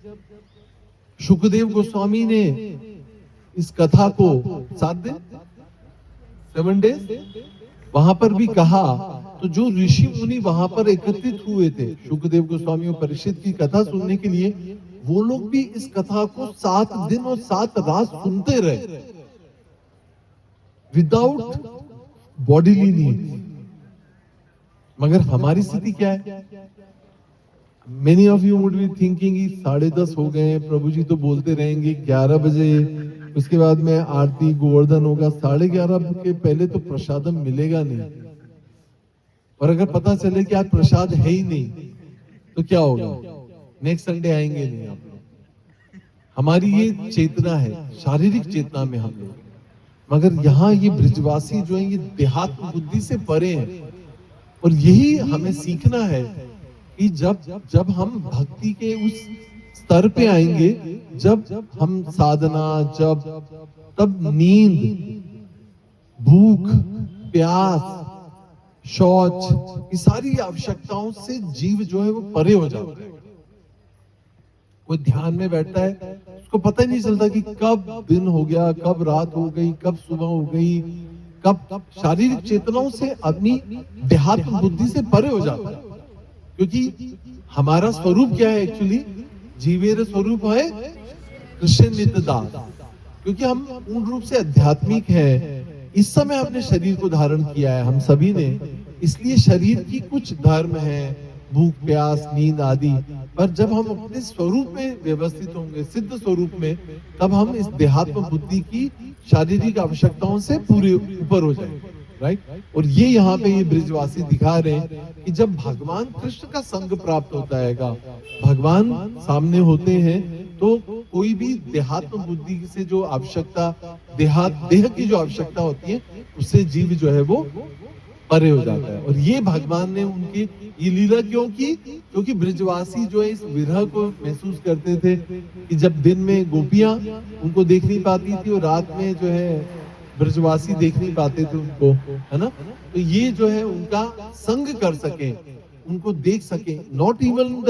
शुकदेव गोस्वामी ने इस कथा को 7 दिन 7 days वहां पर भी कहा, तो जो ऋषि मुनि वहां पर एकत्रित हुए थे शुकदेव गोस्वामी और परीक्षित की कथा सुनने के लिए, वो लोग भी इस कथा को 7 दिन और 7 रात सुनते रहे विदाउट बॉडीली नीड। मगर हमारी स्थिति क्या है? Many of you would be thinking 10:30 हो गए, प्रभु जी तो बोलते रहेंगे 11 बजे, उसके बाद में आरती गोवर्धन होगा, 11:30 के पहले तो प्रसादम मिलेगा नहीं। और अगर पता चले कि आज प्रसाद है ही नहीं तो क्या होगा? नेक्स्ट संडे आएंगे नहीं आप लोग। हमारी ये चेतना है, शारीरिक चेतना में हम लोग। मगर यहाँ ये ब्रिजवासी जो है ये देहात्म बुद्धि से परे हैं, और यही हमें सीखना है कि जब हम भक्ति के उस स्तर पे आएंगे, जब हम साधना, तब नींद, भूख, प्यास, शौच, ये सारी आवश्यकताओं से जीव जो है वो परे हो जाता है। कोई ध्यान में बैठता है, उसको पता ही नहीं चलता कि कब दिन हो गया, कब रात हो गई, कब सुबह हो गई, कब शारीरिक चेतनाओं से आदमी देहात्म बुद्धि से परे हो जाता है। क्योंकि हमारा स्वरूप क्या है? एक्चुअली जीवेर स्वरूप है कृष्ण नित्य दास। क्योंकि हम पूर्ण रूप से आध्यात्मिक है, इस समय हमने शरीर को धारण किया है हम सभी ने, इसलिए शरीर की कुछ धर्म है, भूख, प्यास, नींद आदि, पर जब हम अपने स्वरूप में व्यवस्थित होंगे, सिद्ध स्वरूप में, तब हम इस देहात्म बुद्धि की शारीरिक आवश्यकताओं से पूरे ऊपर हो जाएंगे, राइट? और ये यहाँ पे ये ब्रिजवासी दिखा रहे हैं कि जब भगवान कृष्ण का संग प्राप्त होता है, भगवान सामने होते हैं, तो कोई भी देहात्म बुद्धि से जो आवश्यकता, देह की जो आवश्यकता होती है, उससे जीव जो है वो परे हो जाता है। और ये भगवान ने उनकी ये लीला क्यों की? क्योंकि ब्रिजवासी जो है इस विरह को महसूस करते थे कि जब दिन में गोपियां उनको देख नहीं पाती थी और रात में जो है ब्रजवासी देख नहीं पाते थे उनको, है ना? तो ये जो है उनका संग कर सके, उनको देख सके। Not even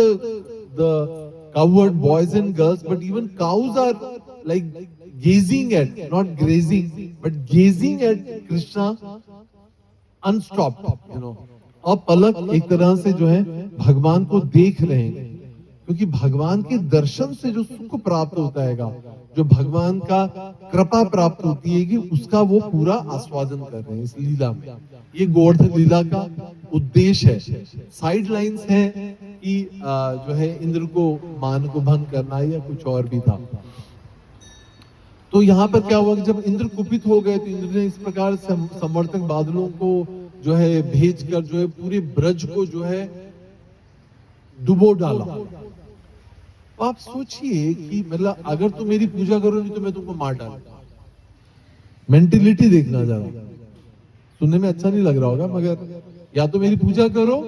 the cowherd boys and girls, but even cows are like gazing at, not grazing, but gazing at Krishna unstopped, you know. और पलक एक तरह से जो है भगवान को देख रहे हैं, क्योंकि भगवान के दर्शन से जो सुख प्राप्त होता है, जो भगवान का कृपा प्राप्त होती है, कि उसका वो पूरा आस्वादन कर रहे हैं इस लीला में। ये गोवर्धन लीला का उद्देश्य है। साइड लाइंस है कि जो है इंद्र को मान को भंग करना या कुछ और भी था। तो यहाँ पर क्या हुआ कि जब इंद्र कुपित हो गए, तो इंद्र ने इस प्रकार समर्थक बादलों को जो है भेजकर जो है पूरे ब्रज को जो है डुबो डाला। तो आप सोचिए कि मतलब अगर तुम मेरी पूजा करो नहीं तो मैं तुमको मार डालूंगा। मेंटेलिटी देखना जरा, सुनने में अच्छा नहीं लग रहा होगा, मगर या तो मेरी पूजा करो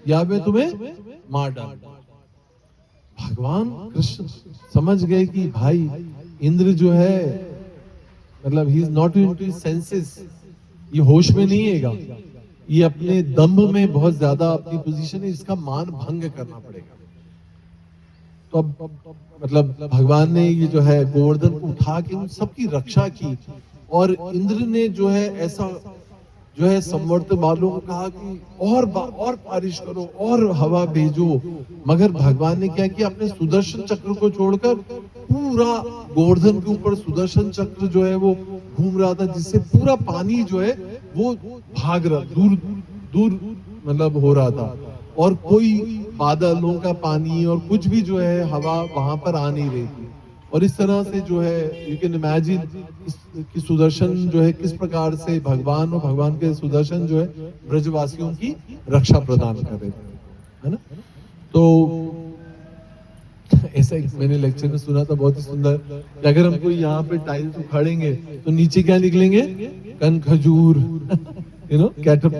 या मैं तुम्हें मार डालूंगा। भगवान कृष्ण समझ गए कि भाई इंद्र जो है, मतलब he is not into his senses, ये होश में नहीं हैगा, ये अपने दंभ में बहुत ज्यादा अपनी पोजीशन है, इसका मान भंग करना पड़ेगा। तो अब मतलब भगवान ने ये जो है गोवर्धन को उठा के उन सबकी रक्षा की, और इंद्र ने जो है ऐसा जो है संवर्त वालों को कहा कि और बारिश करो और हवा भेजो, मगर भगवान ने क्या किया, अपने सुदर्शन चक्र को छोड़कर पूरा गोवर्धन के ऊपर सुदर्शन चक्र जो है वो घूम रहा था, जिससे पूरा पानी जो है वो भाग रहा, दूर दूर मतलब हो रहा था, और कोई बादलों का पानी और कुछ भी जो है हवा वहां पर आ नहीं रही थी। और इस तरह से जो है यू कैन इमेजिन कि सुदर्शन जो है किस प्रकार से भगवान और भगवान के सुदर्शन जो है ब्रजवासियों की रक्षा प्रदान कर रहे थे, है ना। तो ऐसा मैंने लेक्चर में सुना था बहुत ही सुंदर कि अगर हम कोई यहाँ पे टाइल्स उखाड़ेंगे तो नीचे क्या निकलेंगे, कन खजूर यू नो कैटअप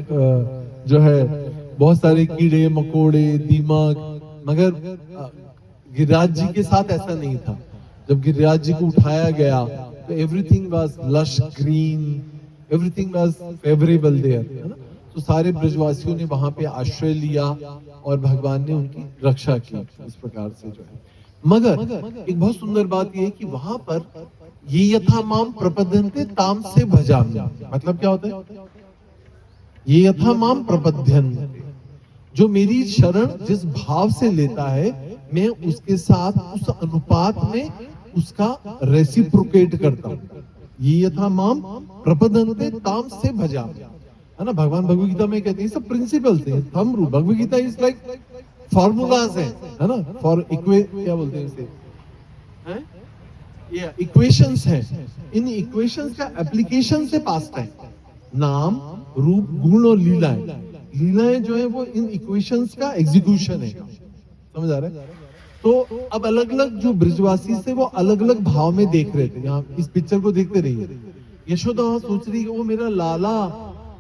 जो है बहुत सारे कीड़े मकोड़े दीमक। मगर गिरिराज जी के साथ ऐसा नहीं था। जब गिरिराज जी को उठाया गया तो everything was lush green, everything was favourable there, है ना। तो सारे ब्रजवासियों ने वहां पे आश्रय लिया और भगवान ने उनकी रक्षा की इस प्रकार से जो है। मगर एक बहुत सुंदर बात यह है कि वहां पर ये यथा माम प्रपद्यन्ते ताम से भजामि, मतलब क्या होता है, ये यथा माम प्रपद्यन्ते, जो मेरी शरण जिस भाव से लेता है मैं उसके साथ उस अनुपात में उसका रेसिप्रोकेट करता हूं। ये यथा माम प्रपद्यन्ते ताम से भजामि, है ना। भगवान भगवद गीता में कहते हैं सब प्रिंसिपल्स हैं, thumb rule. Bhagavad Gita is like formulas है ना, फॉर क्या बोलते हैं इसे, हैं ये इक्वेशंस हैं। इन इक्वेशंस का एप्लीकेशन से पास्ट है, नाम रूप गुण और लीलाएं। लीलाएं जो है वो इन इक्वेशंस का एग्जीक्यूशन है, समझ आ रहा है। तो अब अलग अलग जो ब्रजवासी से वो अलग अलग भाव में देख रहे थे। यहाँ इस पिक्चर को देखते रहिए। यशोदा सोच रही है वो मेरा लाला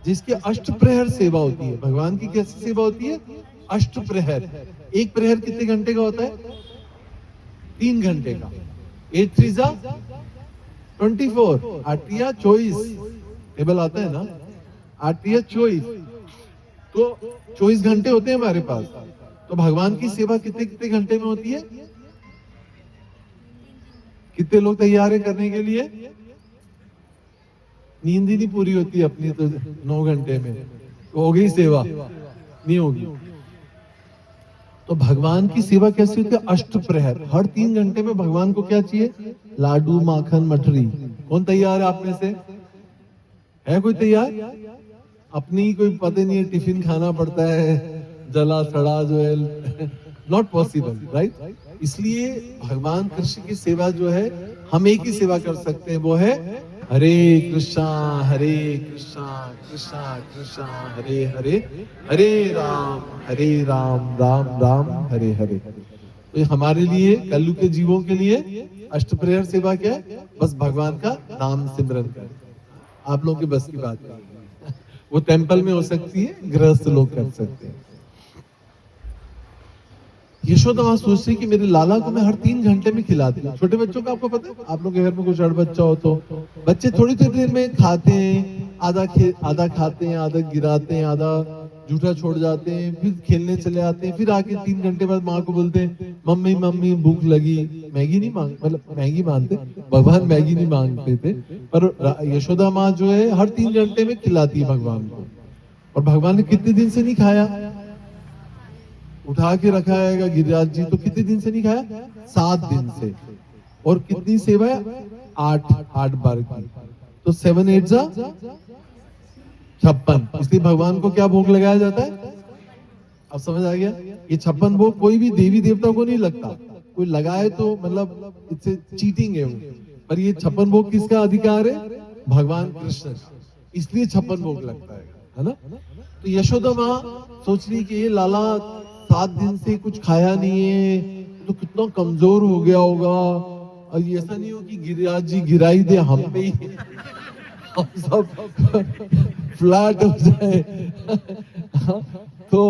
जिसके अष्ट प्रहर सेवा होती है। भगवान की कैसी सेवा होती है, अष्ट प्रहर। एक प्रहर कितने घंटे का होता है, 3 घंटे का। 8 3 24, 8 या 24 टेबल आता है ना, 8 या 24, तो 24 घंटे होते हैं हमारे पास। तो भगवान की सेवा कितने कितने घंटे में होती है, कितने लोग तैयार है करने के लिए, नींद ही नहीं पूरी होती अपनी तो 9 घंटे में तो हो गई सेवा, नहीं होगी। तो भगवान की सेवा कैसी होती है, अष्ट प्रहर। हर 3 घंटे में भगवान को क्या चाहिए, लाडू माखन मठरी। कौन तैयार है आप में से, है कोई तैयार? अपनी कोई पता नहीं है, टिफिन खाना पड़ता है, जला सड़ा जो है, नॉट पॉसिबल, राइट। इसलिए भगवान कृष्ण की सेवा जो है हम एक ही सेवा कर सकते हैं, वो है हरे कृष्णा कृष्णा कृष्णा हरे हरे, हरे राम राम राम हरे हरे। तो हमारे लिए कलयुग के जीवों के लिए अष्ट प्रहर सेवा क्या है, बस भगवान का नाम सिमरन कर। आप लोगों की बस की बात है, वो टेंपल में हो सकती है, गृहस्थ लोग कर सकते हैं। यशोदा मां सोचती है कि मेरे लाला को मैं हर 3 घंटे में खिलाती हूँ। छोटे बच्चों का आपको पता है, आप लोग के घर में कुछ अड़ बच्चा हो तो बच्चे थोड़ी थोड़ी देर में खाते हैं, आधा खाते हैं, आधा गिराते हैं, आधा जूठा छोड़ जाते हैं, फिर खेलने चले आते हैं, फिर आके 3 घंटे बाद माँ को बोलते हैं मम्मी मम्मी भूख लगी। मैगी नहीं मांग, मतलब मैगी मांगते, भगवान मैगी नहीं मांगते थे, पर यशोदा माँ जो है हर 3 घंटे में खिलाती है भगवान को। और भगवान ने कितने दिन से नहीं खाया, उठा के रखा है गिरिराज जी, तो कितने दिन से नहीं खाया, 7 दिन से। और कितनी सेवा है, 8 बार की, तो 7 8 56। इसलिए भगवान को क्या भोग लगाया जाता है, अब समझ आ गया। ये 56 भोग कोई भी देवी देवता को नहीं लगता, कोई लगाए तो मतलब इससे चीटिंग है वो, पर ये 56 भोग किसका अधिकार है, भगवान कृष्ण, इसलिए 56 भोग लगता है ना। तो यशोदा माँ सोच रही कि ये लाला 7 दिन से कुछ खाया नहीं है तो कितना कमजोर हो गया होगा, और ऐसा नहीं हो कि गिरिराज जी गिराई दे हम पे ही, हम सब फ्लैट हो जाए। तो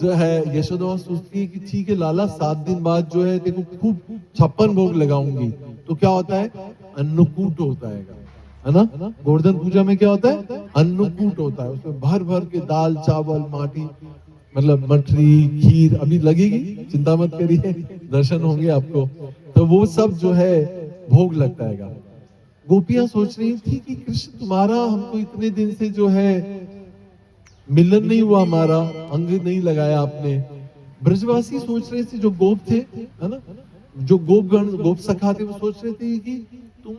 जो है यशोदा मां सोचती है कि ठीक है लाला, 7 दिन बाद जो है देखो खूब 56 भोग लगाऊंगी, तो क्या होता है, अन्नकूट होता है ना। गोवर्धन पूजा में क्या होता है, अन्नकूट होता है, उसमें भर भर के दाल चावल माटी, मतलब मठरी खीर अभी लगेगी, चिंता मत करिए, दर्शन होंगे आपको। तो वो सब जो है भोग लगता है। गोपियां सोच रही थी कि कृष्ण तुम्हारा हमको इतने दिन से जो है मिलन नहीं हुआ, हमारा अंग नहीं लगाया आपने। ब्रजवासी सोच रहे थे, जो गोप थे, है ना, जो गोपगण गोप सखा थे, वो सोच रहे थे कि तुम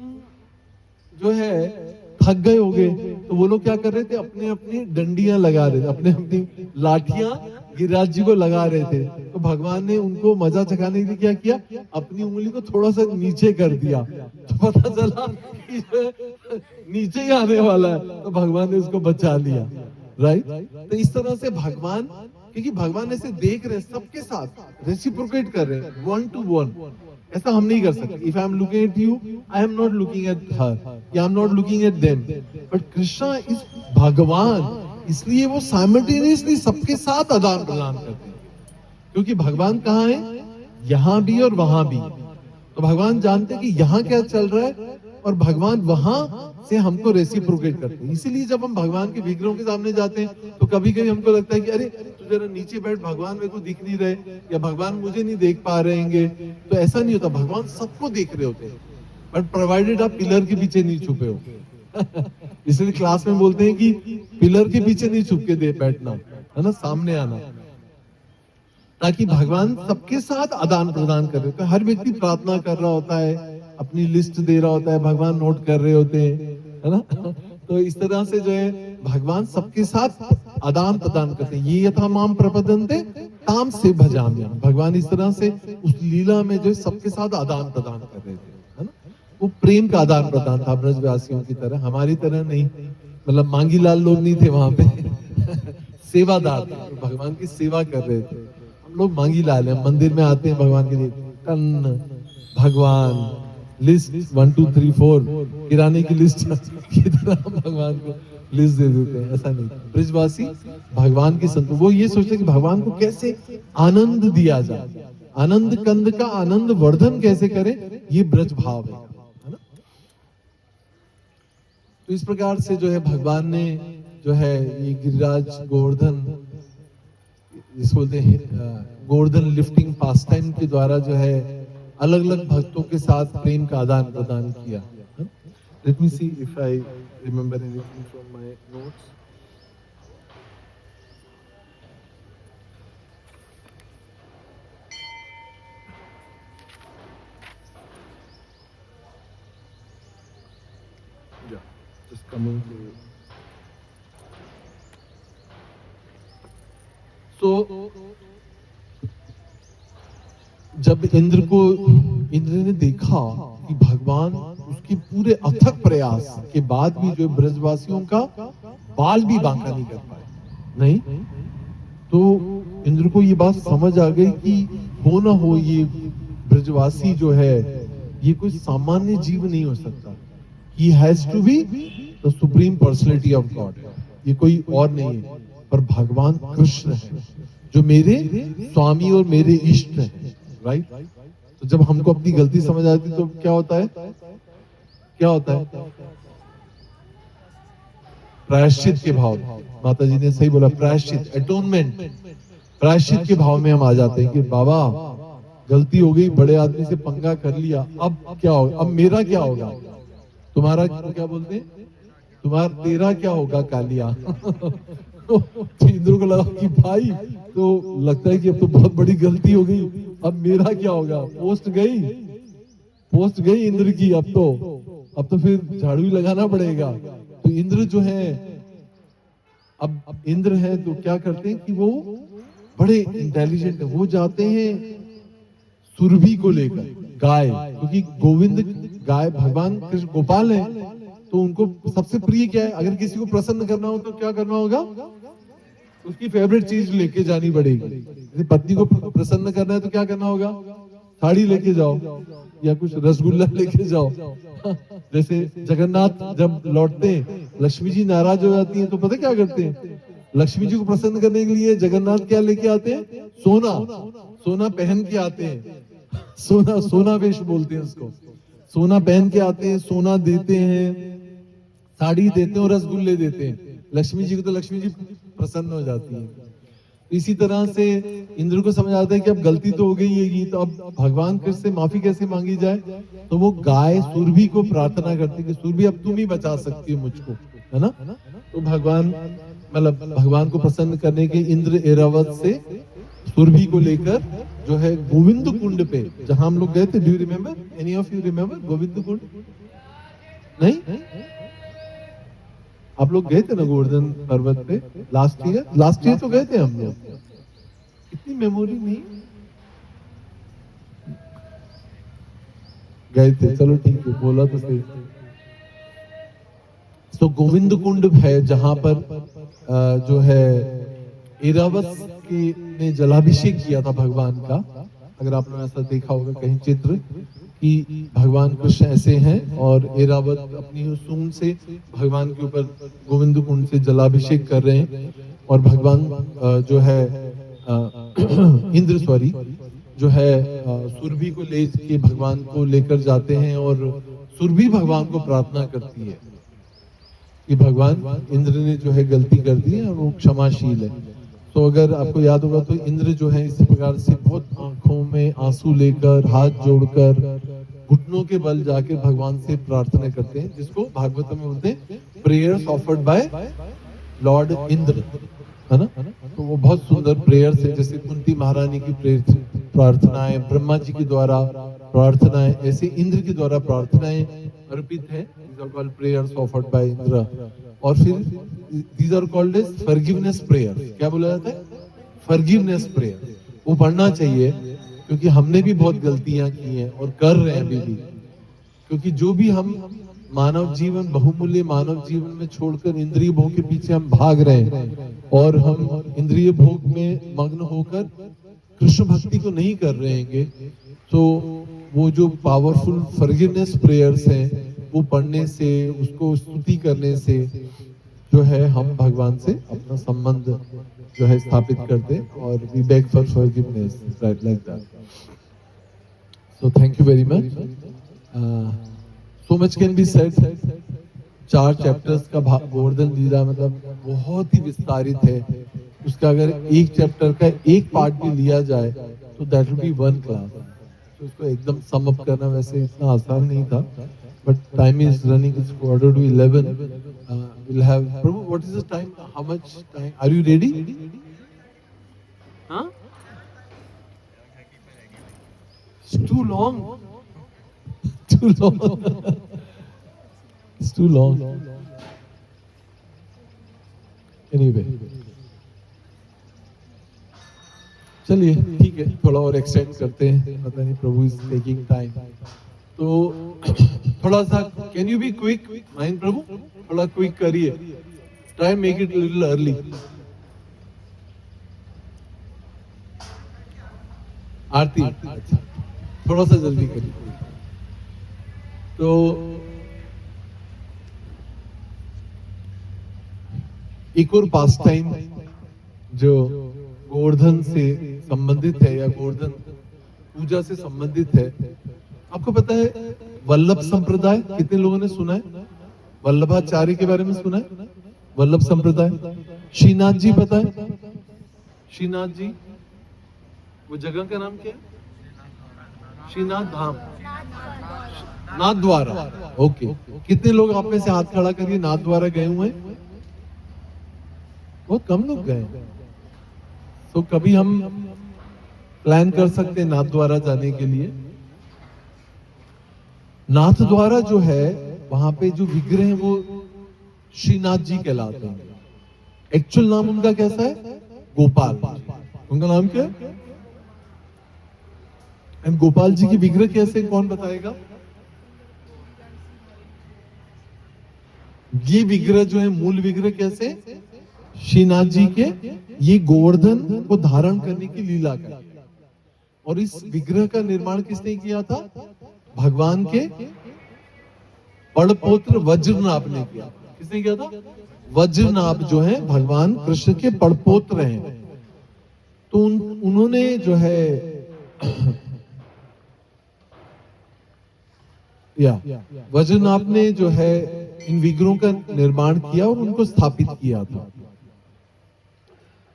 जो है थक गए होगे। तो वो लोग क्या कर रहे थे, अपने अपनी डंडियां लगा रहे थे, अपने अपनी लाठियां गिरिराज जी को लगा रहे थे। तो भगवान ने उनको मजा चखाने के लिए क्या किया, अपनी उंगली को थोड़ा सा नीचे कर दिया। तो पता चला कि जो है नीचे ही आने वाला है, तो भगवान ने उसको बचा लिया। राइट। तो इस तरह से भगवान, क्योंकि भगवान ऐसे देख रहे हैं, सबके साथ रेसिप्रोकेट कर रहे हैं, वन टू वन। ऐसा हम नहीं कर सकते। If I am looking at you, I am not looking at her, या I am not looking at them, but Krishna is भगवान, इसलिए वो साइमल्टेनियसली सबके साथ आदान प्रदान करते हैं। क्योंकि भगवान कहाँ है, यहां भी और वहां भी। तो भगवान जानते हैं कि यहाँ क्या चल रहा है, और भगवान वहां से हमको रेसिप्रोकेट करते हैं। इसीलिए जब हम भगवान के विग्रहों के सामने जाते हैं, तो कभी कभी हमको लगता है कि अरे तू जरा नीचे बैठ, भगवान मेरे को दिख नहीं रहे, या भगवान मुझे नहीं देख पा रहे हैं। तो ऐसा नहीं होता, भगवान सबको देख रहे होते हैं, बट प्रोवाइडेड आप पिलर के पीछे नहीं छुपे हो। इसलिए क्लास में बोलते हैं कि पिलर के पीछे नहीं छुप के दे बैठना, है ना, सामने आना, ताकि भगवान सबके साथ आदान प्रदान कर रहे होते हैं। हर व्यक्ति प्रार्थना कर रहा होता है, अपनी लिस्ट दे रहा होता है, भगवान नोट कर रहे होते हैं, है ना। तो इस तरह से जो है भगवान सबके साथ आदान प्रदान करते हैं। ये यथा माम प्रपद्यन्ते ताम से भजाम्यहम्। भगवान इस तरह से उस लीला में जो सबके साथ आदान प्रदान कर रहे थे, है ना। वो प्रेम का आदान प्रदान था, ब्रजवासियों की तरह, हमारी तरह नहीं। मतलब मांगी लाल लोग नहीं थे वहां पे। सेवादार थे, भगवान की सेवा कर रहे थे। हम लोग मांगी लाल हैं, मंदिर में आते हैं भगवान के लिए, टन भगवान, लिस्ट 1 2 3 4, किराने की लिस्ट की तरह भगवान को लिस्ट दे देते हैं। ऐसा नहीं, ब्रजवासी भगवान की संत, वो ये सोचते हैं कि भगवान को कैसे आनंद दिया जाए, आनंद कंद का आनंद वर्धन कैसे करें, ये ब्रज भाव है ना। तो इस प्रकार से जो है भगवान ने जो है ये गिरिराज गोवर्धन, जिसको बोलते हैं गोवर्धन लिफ्टिंग पास टाइम के द्वारा जो है अलग अलग भक्तों के साथ प्रेम का आदान प्रदान किया। Let me see if I remember anything from my notes. या जस्ट कमिंग टू, सो जब इंद्र ने देखा कि भगवान उसके पूरे अथक प्रयास के बाद भी जो ब्रजवासियों का बाल भी बांका नहीं कर पाए, नहीं, तो इंद्र को ये बात समझ आ गई कि हो ना हो ये ब्रजवासी जो है ये कोई सामान्य जीव नहीं हो सकता। He has to be the supreme personality of God. ये कोई और नहीं है, पर भगवान कृष्ण है, जो मेरे स्वामी और मेरे इष्ट हैं। राइट। तो जब हमको अपनी गलती समझ आती तो क्या होता है, क्या होता है, प्रायश्चित के भाव, माता जी ने सही बोला, प्रायश्चित, एटोनमेंट, प्रायश्चित के भाव में हम आ जाते हैं कि बाबा गलती हो गई, बड़े आदमी से पंगा कर लिया, अब क्या होगा, अब मेरा क्या होगा, तुम्हारा क्या बोलते हैं, तुम्हारा तेरा क्या होगा कालिया। तो इंद्र को लगा कि भाई, तो लगता है कि अब तो बहुत बड़ी गलती हो गई, अब मेरा क्या होगा, पोस्ट गई इंद्र की, अब तो फिर झाड़ू ही लगाना पड़ेगा। तो इंद्र जो है, अब इंद्र है तो क्या करते हैं कि वो बड़े इंटेलिजेंट है, वो जाते हैं सुरभि को लेकर, गाय, क्योंकि गोविंद गाय, भगवान कृष्ण गोपाल है, तो उनको सबसे प्रिय क्या है, अगर किसी को प्रसन्न करना हो तो क्या करना होगा, उसकी फेवरेट चीज लेके जानी पड़ेगी। पत्नी को प्रसन्न करना है तो क्या करना होगा, साड़ी लेके जाओ या कुछ रसगुल्ला लेके जाओ। जैसे जगन्नाथ जब लौटते हैं, लक्ष्मी जी नाराज हो जाती हैं, तो पता क्या करते हैं, लक्ष्मी जी को प्रसन्न करने के लिए जगन्नाथ क्या लेके आते हैं, सोना पहन के आते हैं, सोना वेश बोलते हैं उसको, सोना पहन के आते हैं, सोना देते हैं, साड़ी देते हैं और रसगुल्ले देते हैं लक्ष्मी जी को, तो लक्ष्मी जी प्रसन्न हो जाती है। इसी तरह से इंद्र को समझ आता है कि अब गलती तो हो गई है, तो अब भगवान कृष्ण से माफी कैसे मांगी जाए। तो वो गाय सुरभि को प्रार्थना करती कि सुरभि अब तुम ही बचा सकती हो मुझको, है ना। तो भगवान मतलब भगवान को प्रसन्न करने के इंद्र एरावत से सुरभि को लेकर जो है गोविंद कुंड पे, जहां हम लोग गए थे, do you remember, any of you remember Govind Kund? नहीं, आप लोग गए थे ना गोवर्धन पर्वत पे लास्ट ईयर तो गए थे हम लोग। इतनी मेमोरी नहीं गए थे, चलो ठीक है, बोला तो सही। तो गोविंद कुंड है जहां पर जो है इरावत की ने जलाभिषेक किया था भगवान का। अगर आपने ऐसा देखा होगा कहीं चित्र कि भगवान कृष्ण ऐसे हैं और ऐरावत अपनी सूंड से भगवान के ऊपर गोविंद कुंड से जलाभिषेक कर रहे हैं, और भगवान जो है इंद्र सॉरी जो है सुरभि को ले के भगवान को लेकर जाते हैं, और सुरभि भगवान को प्रार्थना करती है कि भगवान इंद्र ने जो है गलती कर दी है और वो क्षमाशील है। तो अगर आपको याद होगा तो इंद्र जो है इसी प्रकार से बहुत आंखों में आंसू लेकर हाथ जोड़कर घुटनों के बल जाके भगवान से प्रार्थना करते हैं, जिसको भागवत में बोलते हैं prayers offered by Lord Indra, है ना। तो वो बहुत सुंदर प्रेयर्स है, जैसे कुंती महारानी की प्रार्थनाएं, ब्रह्मा जी के द्वारा प्रार्थनाएं, ऐसे इंद्र के द्वारा प्रार्थनाएं अर्पित है। These are called prayers offered by Indra. और फिर these are called as forgiveness prayer. क्या बोला जाता है? Forgiveness prayer. वो पढ़ना चाहिए क्योंकि हमने भी बहुत गलतियां की हैं और कर रहे हैं अभी भी। क्योंकि जो भी हम मानव जीवन, बहुमूल्य मानव जीवन में छोड़कर इंद्रिय भोग के पीछे हम भाग रहे हैं, और हम इंद्रिय भोग में मग्न होकर कृष्ण भक्ति को नहीं कर रहे हैं, तो वो जो पावरफुल फॉरगिवनेस प्रेयर्स हैं वो पढ़ने से, उसको स्तुति करने से जो है हम भगवान से अपना संबंध जो है स्थापित करते हैं, और we beg for forgiveness, right, like that. So thank you very much. So much can be said. 4 chapters का गोवर्धन लीला मतलब बहुत ही विस्तारित है। उसका अगर एक चैप्टर का एक पार्ट भी लिया जाए तो दैट विल बी 1 क्लास। तो उसको एकदम सम अप करना वैसे इतना आसान नहीं था, but time is running, it's 11:45। we'll have Prabhu, what is the time, how much time, are you ready? Huh? It's too long. Too long. It's too long. Anyway, चलिए ठीक है, थोड़ा और एक्सटेंड करते हैं, पता नहीं प्रभु इज टेकिंग टाइम। तो थोड़ा सा can you be quick mind प्रभु, थोड़ा क्विक करिए, try make it little early. आरती थोड़ा सा जल्दी करिए। तो एक और पास टाइम जो गोवर्धन से संबंधित है या गोवर्धन पूजा से संबंधित है, आपको पता है वल्लभ संप्रदाय, कितने लोगों ने सुना है? वल्लभाचार्य के बारे में सुना है? वल्लभ संप्रदाय, श्रीनाथ जी पता है? श्रीनाथ जी, वो जगह का नाम क्या है? श्रीनाथ धाम, नाथ द्वारा। ओके, कितने लोग आप में से हाथ खड़ा करिए नाथ द्वारा गए हुए हैं? बहुत कम लोग गए। तो कभी हम प्लान कर सकते हैं नाथ द्वारा जाने के लिए। नाथ द्वारा जो है वहां पे जो विग्रह है वो श्रीनाथ जी कहलाते हैं। एक्चुअल नाम उनका कैसा है? गोपाल। उनका नाम क्या है? एंड गोपाल जी की विग्रह कैसे, कौन बताएगा? ये विग्रह जो है मूल विग्रह कैसे? श्रीनाथ जी के ये गोवर्धन को धारण करने की लीला का। और इस विग्रह का निर्माण किसने किया था? भगवान के पड़पोत्र वज्रनाभ ने किया। किसने किया था? वज्रनाभ जो है भगवान कृष्ण के पड़पोत्र हैं। तो उन्होंने जो है वज्रनाभ ने जो है इन विग्रहों का निर्माण किया और उनको स्थापित किया था।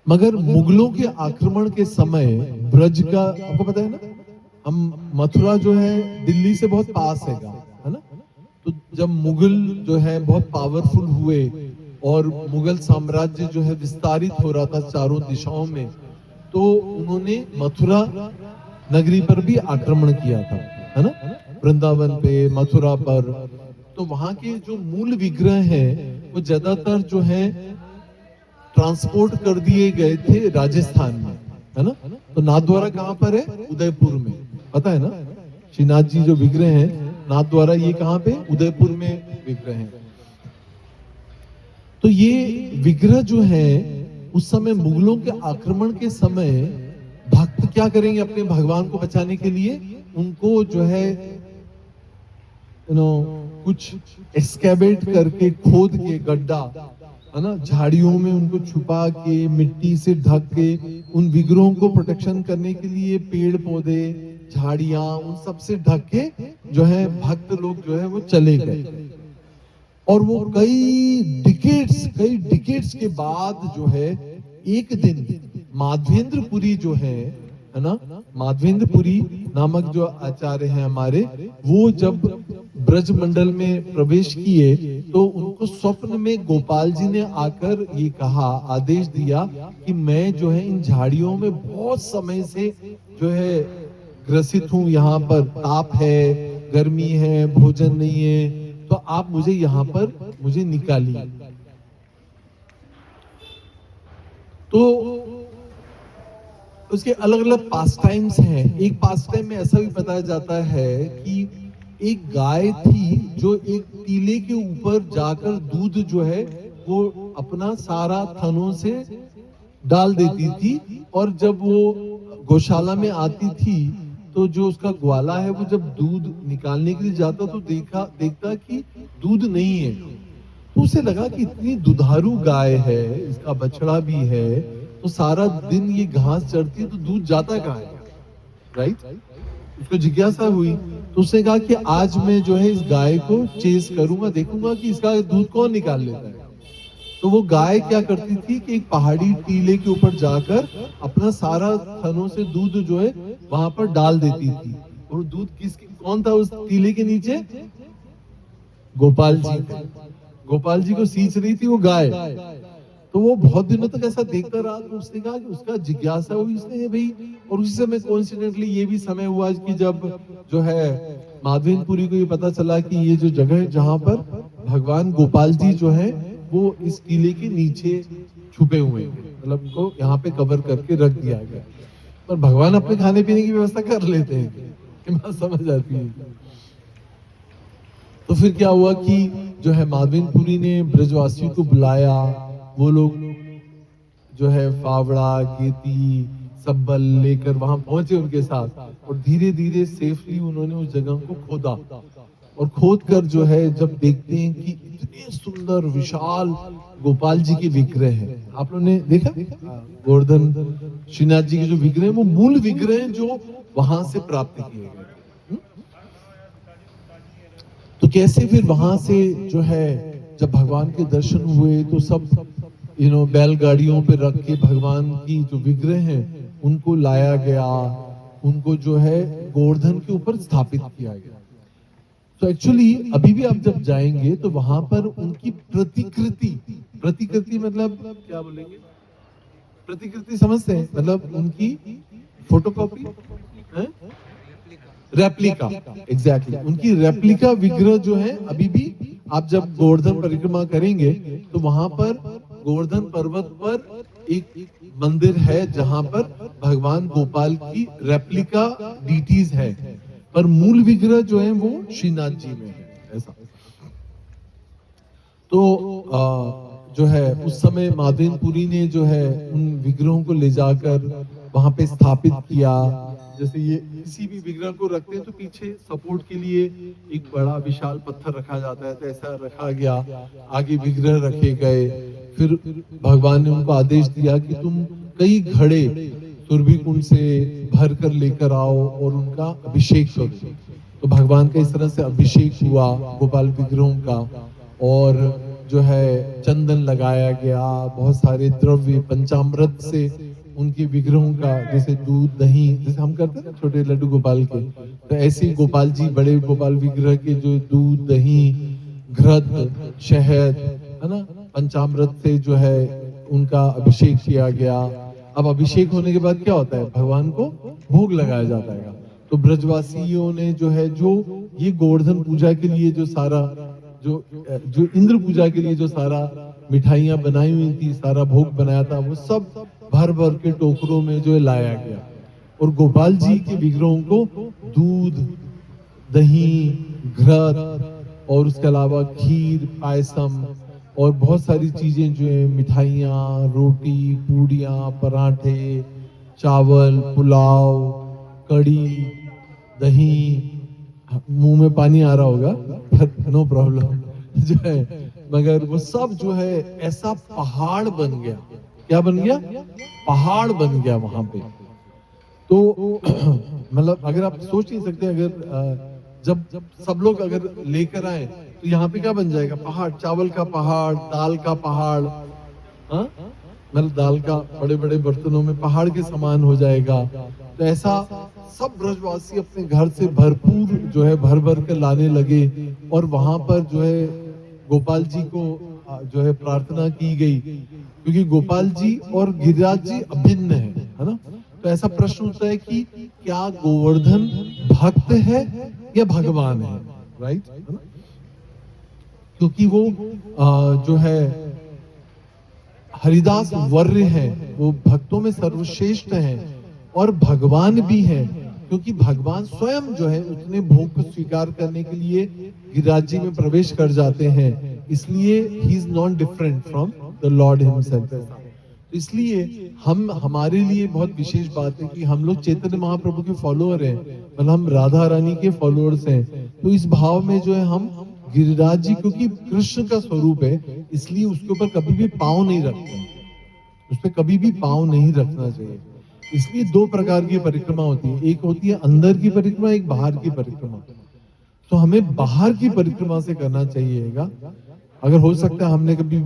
मगर मुगलों के आक्रमण के समय ब्रज का, आपको पता है ना, हम मथुरा जो है दिल्ली से बहुत पास है ना। तो जब मुगल जो है बहुत पावरफुल हुए और मुगल साम्राज्य जो है विस्तारित हो रहा था चारों दिशाओं में, तो उन्होंने मथुरा नगरी पर भी आक्रमण किया था, है ना, वृंदावन पे, मथुरा पर। तो वहां के जो मूल विग्रह हैं वो ज्यादातर जो है ट्रांसपोर्ट कर दिए गए थे राजस्थान में, है ना। तो नाथद्वारा कहाँ पर है? उदयपुर में, पता है ना। श्रीनाथ जी जो विग्रह हैं नाथद्वारा, ये कहाँ पे? उदयपुर में विग्रह हैं। तो ये विग्रह जो है उस समय मुगलों के आक्रमण के समय भक्त क्या करेंगे अपने भगवान को बचाने के लिए? उनको जो है कुछ एक्सकेवेट करके, खोद के गड्ढा, है ना, झाड़ियों में उनको छुपा के, मिट्टी से ढक के, उन विग्रहों को प्रोटेक्शन करने के लिए पेड़ पौधे, झाड़ियां, उन सब से ढक के जो है भक्त लोग जो है वो चले गए। और वो कई डिकेट्स के बाद जो है एक दिन माधवेंद्रपुरी जो है ना, माधवेंद्रपुरी नामक जो आचार्य हैं हमारे, वो जब ब्रज मंडल में प्रवेश किए तो उनको स्वप्न में गोपाल जी ने आकर ये कहा, आदेश दिया कि मैं जो है इन झाड़ियों में बहुत समय से जो है ग्रसित हूं, यहाँ पर ताप है, गर्मी है, भोजन नहीं है, तो आप मुझे यहाँ पर मुझे निकालिए। तो उसके अलग अलग पास टाइम्स हैं। एक पास टाइम में ऐसा भी बताया जाता है कि एक गाय थी जो एक टीले के ऊपर जाकर दूध जो है वो अपना सारा थनों से डाल देती थी, और जब वो गौशाला में आती थी तो जो उसका ग्वाला है वो जब दूध निकालने के लिए जाता तो देखता कि दूध नहीं है। तो उसे लगा कि इतनी दुधारू गाय है, इसका बछड़ा भी है, तो सारा दिन ये घास चढ़ती है तो दूध जाता कहाँ है, राइट। उसको जिज्ञासा हुई तो उसने कहा कि आज मैं जो है इस गाय को चेस करूंगा, देखूंगा कि इसका दूध कौन निकाल लेता है। तो वो गाय क्या करती थी कि एक पहाड़ी टीले के ऊपर जाकर अपना सारा थनों से दूध जो है वहां पर डाल देती थी। और दूध कौन था उस टीले के नीचे? गोपाल जी। गोपाल जी को सींच रही थी वो गाय। तो वो बहुत दिनों तक ऐसा देखता रहा, तो उसने कहा कि उसका जिज्ञासा हुई उसने भाई। और उसी समय कोइंसिडेंटली ये भी समय हुआ कि जब जो है माधवेंद्रपुरी को ये पता चला कि ये जो जगह है जहाँ पर भगवान गोपाल जी जो है वो इस किले के नीचे छुपे हुए हैं, मतलब उनको यहाँ पे कवर करके रख दिया गया। पर भगवान अपने खाने पीने की व्यवस्था कर लेते हैं, ये बात समझ आती है। तो फिर क्या हुआ कि जो है माधवेंद्रपुरी ने ब्रजवासियों को बुलाया, वो लोग जो है फावड़ा, गेती, सब्बल लेकर वहां पहुंचे उनके साथ, और धीरे धीरे सेफली उन्होंने उस जगह को खोदा। और खोद कर जो है जब देखते हैं कि इतने सुंदर विशाल गोपाल जी के विग्रह हैं, आप लोगों ने देखा गोवर्धन श्रीनाथ जी के जो विग्रह, वो मूल विग्रह जो वहां से प्राप्त किए गए। तो कैसे फिर वहां से जो है जब भगवान के दर्शन हुए तो सब बैलगाड़ियों पे रख के भगवान की जो विग्रह हैं उनको लाया गया, उनको जो है गोवर्धन के ऊपर स्थापित किया गया। तो एक्चुअली अभी भी आप जब जाएंगे तो वहां पर उनकी प्रतिकृति मतलब क्या बोलेंगे? प्रतिकृति समझते हैं? मतलब उनकी फोटोकॉपी, रेप्लिका, एग्जैक्टली उनकी रेप्लिका विग्रह जो है अभी भी आप जब गोवर्धन परिक्रमा करेंगे तो वहां पर गोवर्धन पर्वत पर एक मंदिर है जहां पर भगवान गोपाल की रेप्लिका डीटीज है, पर मूल विग्रह जो है वो श्रीनाथ जी में है, ऐसा। तो जो है उस समय माधवेंद्रपुरी ने जो है उन विग्रहों को ले जाकर वहां पे स्थापित किया। जैसे ये किसी भी विग्रह को रखते हैं तो पीछे सपोर्ट के लिए एक बड़ा विशाल पत्थर रखा जाता है, तो ऐसा रखा गया, आगे विग्रह रखे गए। फिर भगवान ने उनको आदेश दिया कि तुम कई घड़े सुरभि कुंड से भर कर लेकर आओ और उनका अभिषेक करो। तो भगवान का इस तरह से अभिषेक हुआ गोपाल विग्रहों का, और जो है चंदन लगाया गया, बहुत सारे द्रव्य पंचामृत से उनके विग्रहों का, जैसे दूध दही जैसे हम करते हैं ना छोटे लड्डू गोपाल के, तो ऐसे ही गोपाल जी बड़े गोपाल विग्रह के जो दूध दही घृत शहद है ना पंचामृत से जो है उनका अभिषेक किया गया। अब अभिषेक होने के बाद क्या होता है, भगवान को भोग लगाया जाता है। तो ब्रजवासियों ने जो है जो ये गोवर्धन पूजा के लिए जो सारा जो जो इंद्र पूजा के लिए जो सारा मिठाइयां बनाई हुई थी, सारा भोग बनाया था, वो सब भर भर के टोकरों में जो है लाया गया। और गोपाल जी के विग्रहों को दूध दही घृत और उसके अलावा खीर पायसम और बहुत सारी चीजें जो है मिठाइयाँ रोटी पूड़ियाँ पराठे चावल पुलाव कड़ी दही, मुंह में पानी आ रहा होगा पर नो प्रॉब्लम जो है, मगर वो सब जो है ऐसा पहाड़ बन गया। क्या बन गया, पहाड़ बन गया वहां पे। तो मतलब अगर आप सोच नहीं सकते, अगर जब सब लोग अगर लेकर आए तो यहाँ पे क्या बन जाएगा, पहाड़, चावल का पहाड़, दाल का पहाड़, हाँ मतलब दाल का बड़े बड़े बर्तनों में पहाड़ के समान हो जाएगा। तो ऐसा सब ब्रजवासी अपने घर से भरपूर जो है भर भर कर लाने लगे और वहां पर जो है गोपाल जी को जो है प्रार्थना की गई, क्योंकि गोपाल जी और गिरिराज जी अभिन्न है ना। तो ऐसा प्रश्न उठता है कि क्या गोवर्धन भक्त है या भगवान है, राइट, है ना? क्योंकि वो जो है हरिदास वर्य है, वो भक्तों में सर्वश्रेष्ठ है और भगवान भी है, क्योंकि भगवान स्वयं जो है उतने भोग को स्वीकार करने के लिए गिरिराज जी में प्रवेश कर जाते हैं। इसलिए he is not different from the Lord himself. इसलिए हम हमारे लिए बहुत विशेष बात है कि हम लोग चैतन्य महाप्रभु के फॉलोअर हैं, मतलब हम राधा रानी के फॉलोअर्स हैं। तो इस भाव में जो है हम गिरिराज जी, क्योंकि कृष्ण का स्वरूप है, इसलिए उसके ऊपर कभी भी पाँव नहीं रखते, उस पर कभी भी पाँव नहीं रखना चाहिए। इसलिए दो प्रकार की परिक्रमा होती है, एक होती है अंदर की परिक्रमा, एक बाहर की परिक्रमा। तो हमें बाहर की परिक्रमा से करना चाहिएगा। अगर हो सकता है हमने कभी